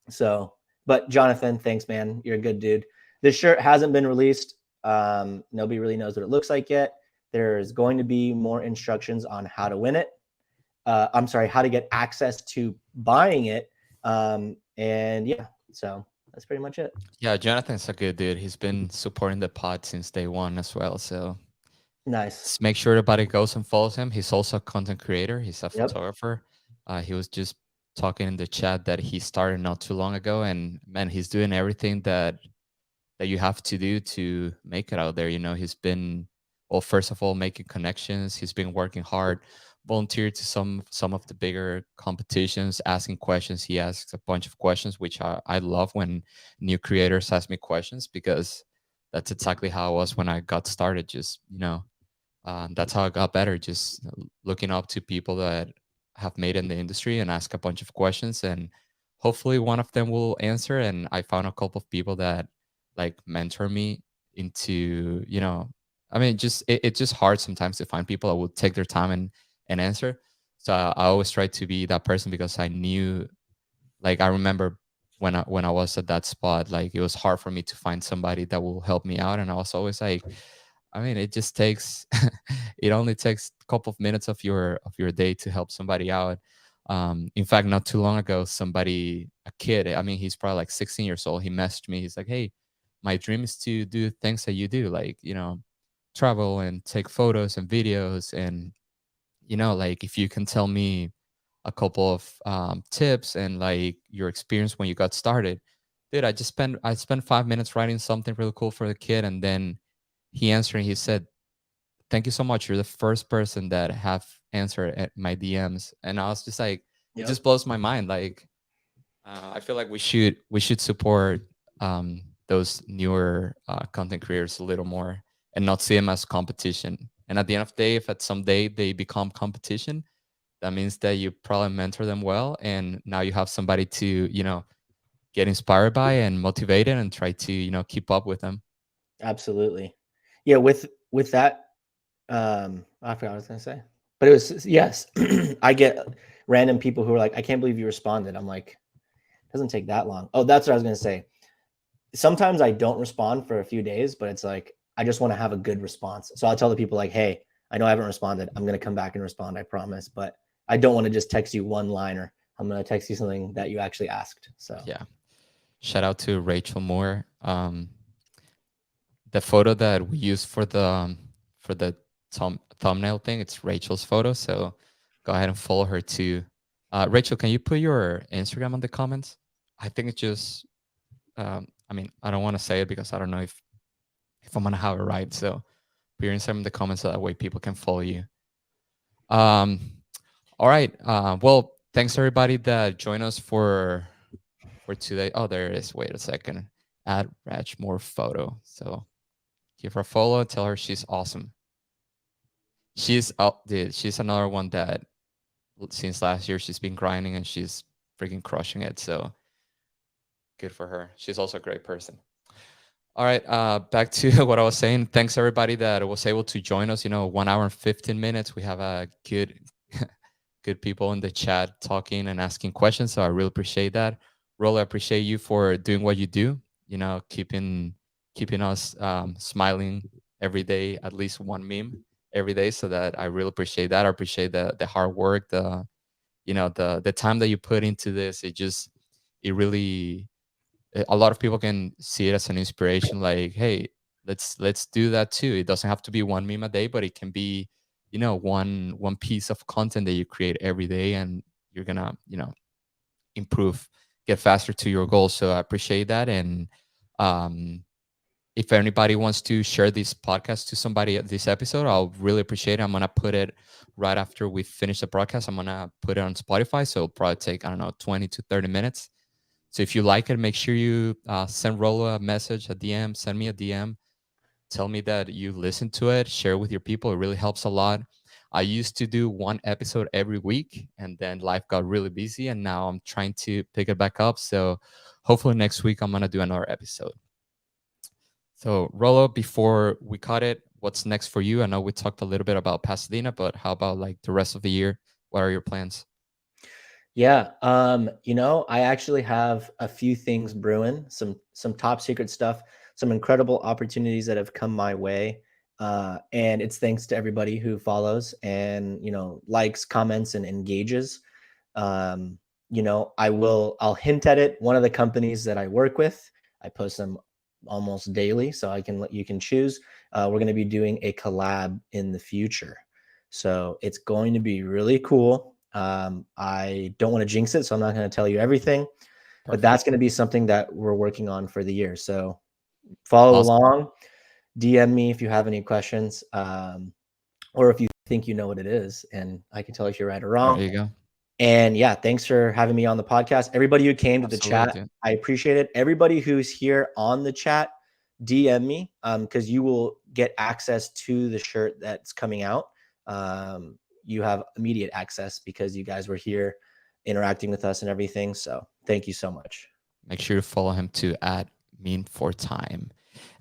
So, but Jonathan, thanks, man. You're a good dude. This shirt hasn't been released. Nobody really knows what it looks like yet. There's going to be more instructions on how to win it. I'm sorry, how to get access to buying it. And yeah, so that's pretty much it. Yeah, Jonathan's a good dude. He's been supporting the pod since day one as well. So Nice. just make sure everybody goes and follows him. He's also a content creator. He's a Yep. photographer. He was just talking in the chat that he started not too long ago, and man, he's doing everything that you have to do to make it out there. You know, he's been, well, first of all, making connections. He's been working hard, volunteered to some of the bigger competitions, asking questions. He asks a bunch of questions, which I love when new creators ask me questions, because that's exactly how I was when I got started. Just, you know, that's how I got better. Just looking up to people that have made in the industry and ask a bunch of questions, and hopefully one of them will answer. And I found a couple of people that like mentor me into, you know, I mean, just it's just hard sometimes to find people that will take their time and answer. So I always try to be that person, because I knew, like, I remember when I was at that spot, like it was hard for me to find somebody that will help me out. And I was always like, I mean, it just takes it only takes a couple of minutes of your day to help somebody out. In fact, not too long ago, a kid, I mean, he's probably like 16 years old. He messaged me. He's like, "Hey, my dream is to do things that you do, like, you know, travel and take photos and videos. And, you know, like, if you can tell me a couple of tips and like your experience when you got started." Dude, I spent 5 minutes writing something really cool for the kid, and then he answered and he said, "Thank you so much. You're the first person that have answered at my DMs." And I was just like, it Yep. just blows my mind. Like, I feel like we should support those newer content creators a little more, and not see them as competition. And at the end of the day, if at some day they become competition, that means that you probably mentor them well, and now you have somebody to, you know, get inspired by and motivated and try to, you know, keep up with them. Absolutely. Yeah, with that, I forgot what I was gonna say. But it was, yes. I get random people who are like, I can't believe you responded. I'm like, it doesn't take that long. Oh, that's what I was gonna say. Sometimes I don't respond for a few days, but it's like I just want to have a good response. So I'll tell the people like, hey, I know I haven't responded. I'm gonna come back and respond, I promise. But I don't want to just text you one liner. I'm gonna text you something that you actually asked. So Yeah. Shout out to Rachel Moore. The photo that we used for the thumbnail thing, it's Rachel's photo. So go ahead and follow her too. Rachel, can you put your Instagram on the comments? I think it's just, I mean, I don't want to say it because I don't know if I'm gonna have it right. So put your Instagram in the comments so that way people can follow you. Um, all right. Well, thanks everybody that joined us for today. Oh, there it is. Wait a second. Add Rach more photo. So give her a follow. Tell her she's awesome. She's up, dude. She's another one that since last year she's been grinding and she's freaking crushing it. So good for her. She's also a great person. All right, back to what I was saying. Thanks everybody that was able to join us. You know, 1 hour and 15 minutes. We have a good, good people in the chat talking and asking questions. So I really appreciate that. Rolly, I appreciate you for doing what you do. You know, keeping us smiling every day, at least one meme. every day. So that I really appreciate that. I appreciate the hard work, the time that you put into this. It really, a lot of people can see it as an inspiration. Like, hey, let's do that too. It doesn't have to be one meme a day, but it can be, one piece of content that you create every day, and you're gonna, improve, get faster to your goals. So I appreciate that. And um, if anybody wants to share this podcast to somebody at this episode, I'll really appreciate it. I'm gonna put it right after we finish the broadcast. I'm gonna put it on Spotify, so it'll probably take, I don't know, 20 to 30 minutes. So if you like it, make sure you send Rolo a message, a DM, send me a DM. Tell me that you listen to it, share with your people. It really helps a lot. I used to do one episode every week, and then life got really busy, and now I'm trying to pick it back up. So hopefully next week I'm gonna do another episode. So Rolo, before we cut it, what's next for you? I know we talked a little bit about Pasadena, but how about like the rest of the year? What are your plans? Yeah, I actually have a few things brewing, some top secret stuff, some incredible opportunities that have come my way. And it's thanks to everybody who follows and, likes, comments, and engages. I'll hint at it. One of the companies that I work with, I post them almost daily, so you can choose. We're going to be doing a collab in the future. So it's going to be really cool. I don't want to jinx it, so I'm not going to tell you everything, but that's going to be something that we're working on for the year. So follow along, DM me if you have any questions, or if you think you know what it is, and I can tell if you're right or wrong. There you go. And yeah, thanks for having me on the podcast. Everybody who came to the chat, dude, I appreciate it. Everybody who's here on the chat, DM me, because you will get access to the shirt that's coming out. You have immediate access because you guys were here interacting with us and everything. So thank you so much. Make sure to follow him to @mean4time.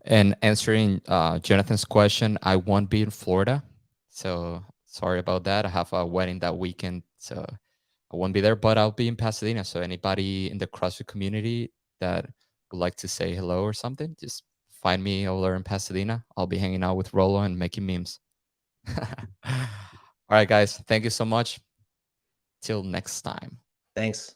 And answering Jonathan's question, I won't be in Florida, so sorry about that. I have a wedding that weekend, so I won't be there, but I'll be in Pasadena. So anybody in the CrossFit community that would like to say hello or something, just find me over there in Pasadena. I'll be hanging out with Rolo and making memes. All right, guys. Thank you so much. Till next time. Thanks.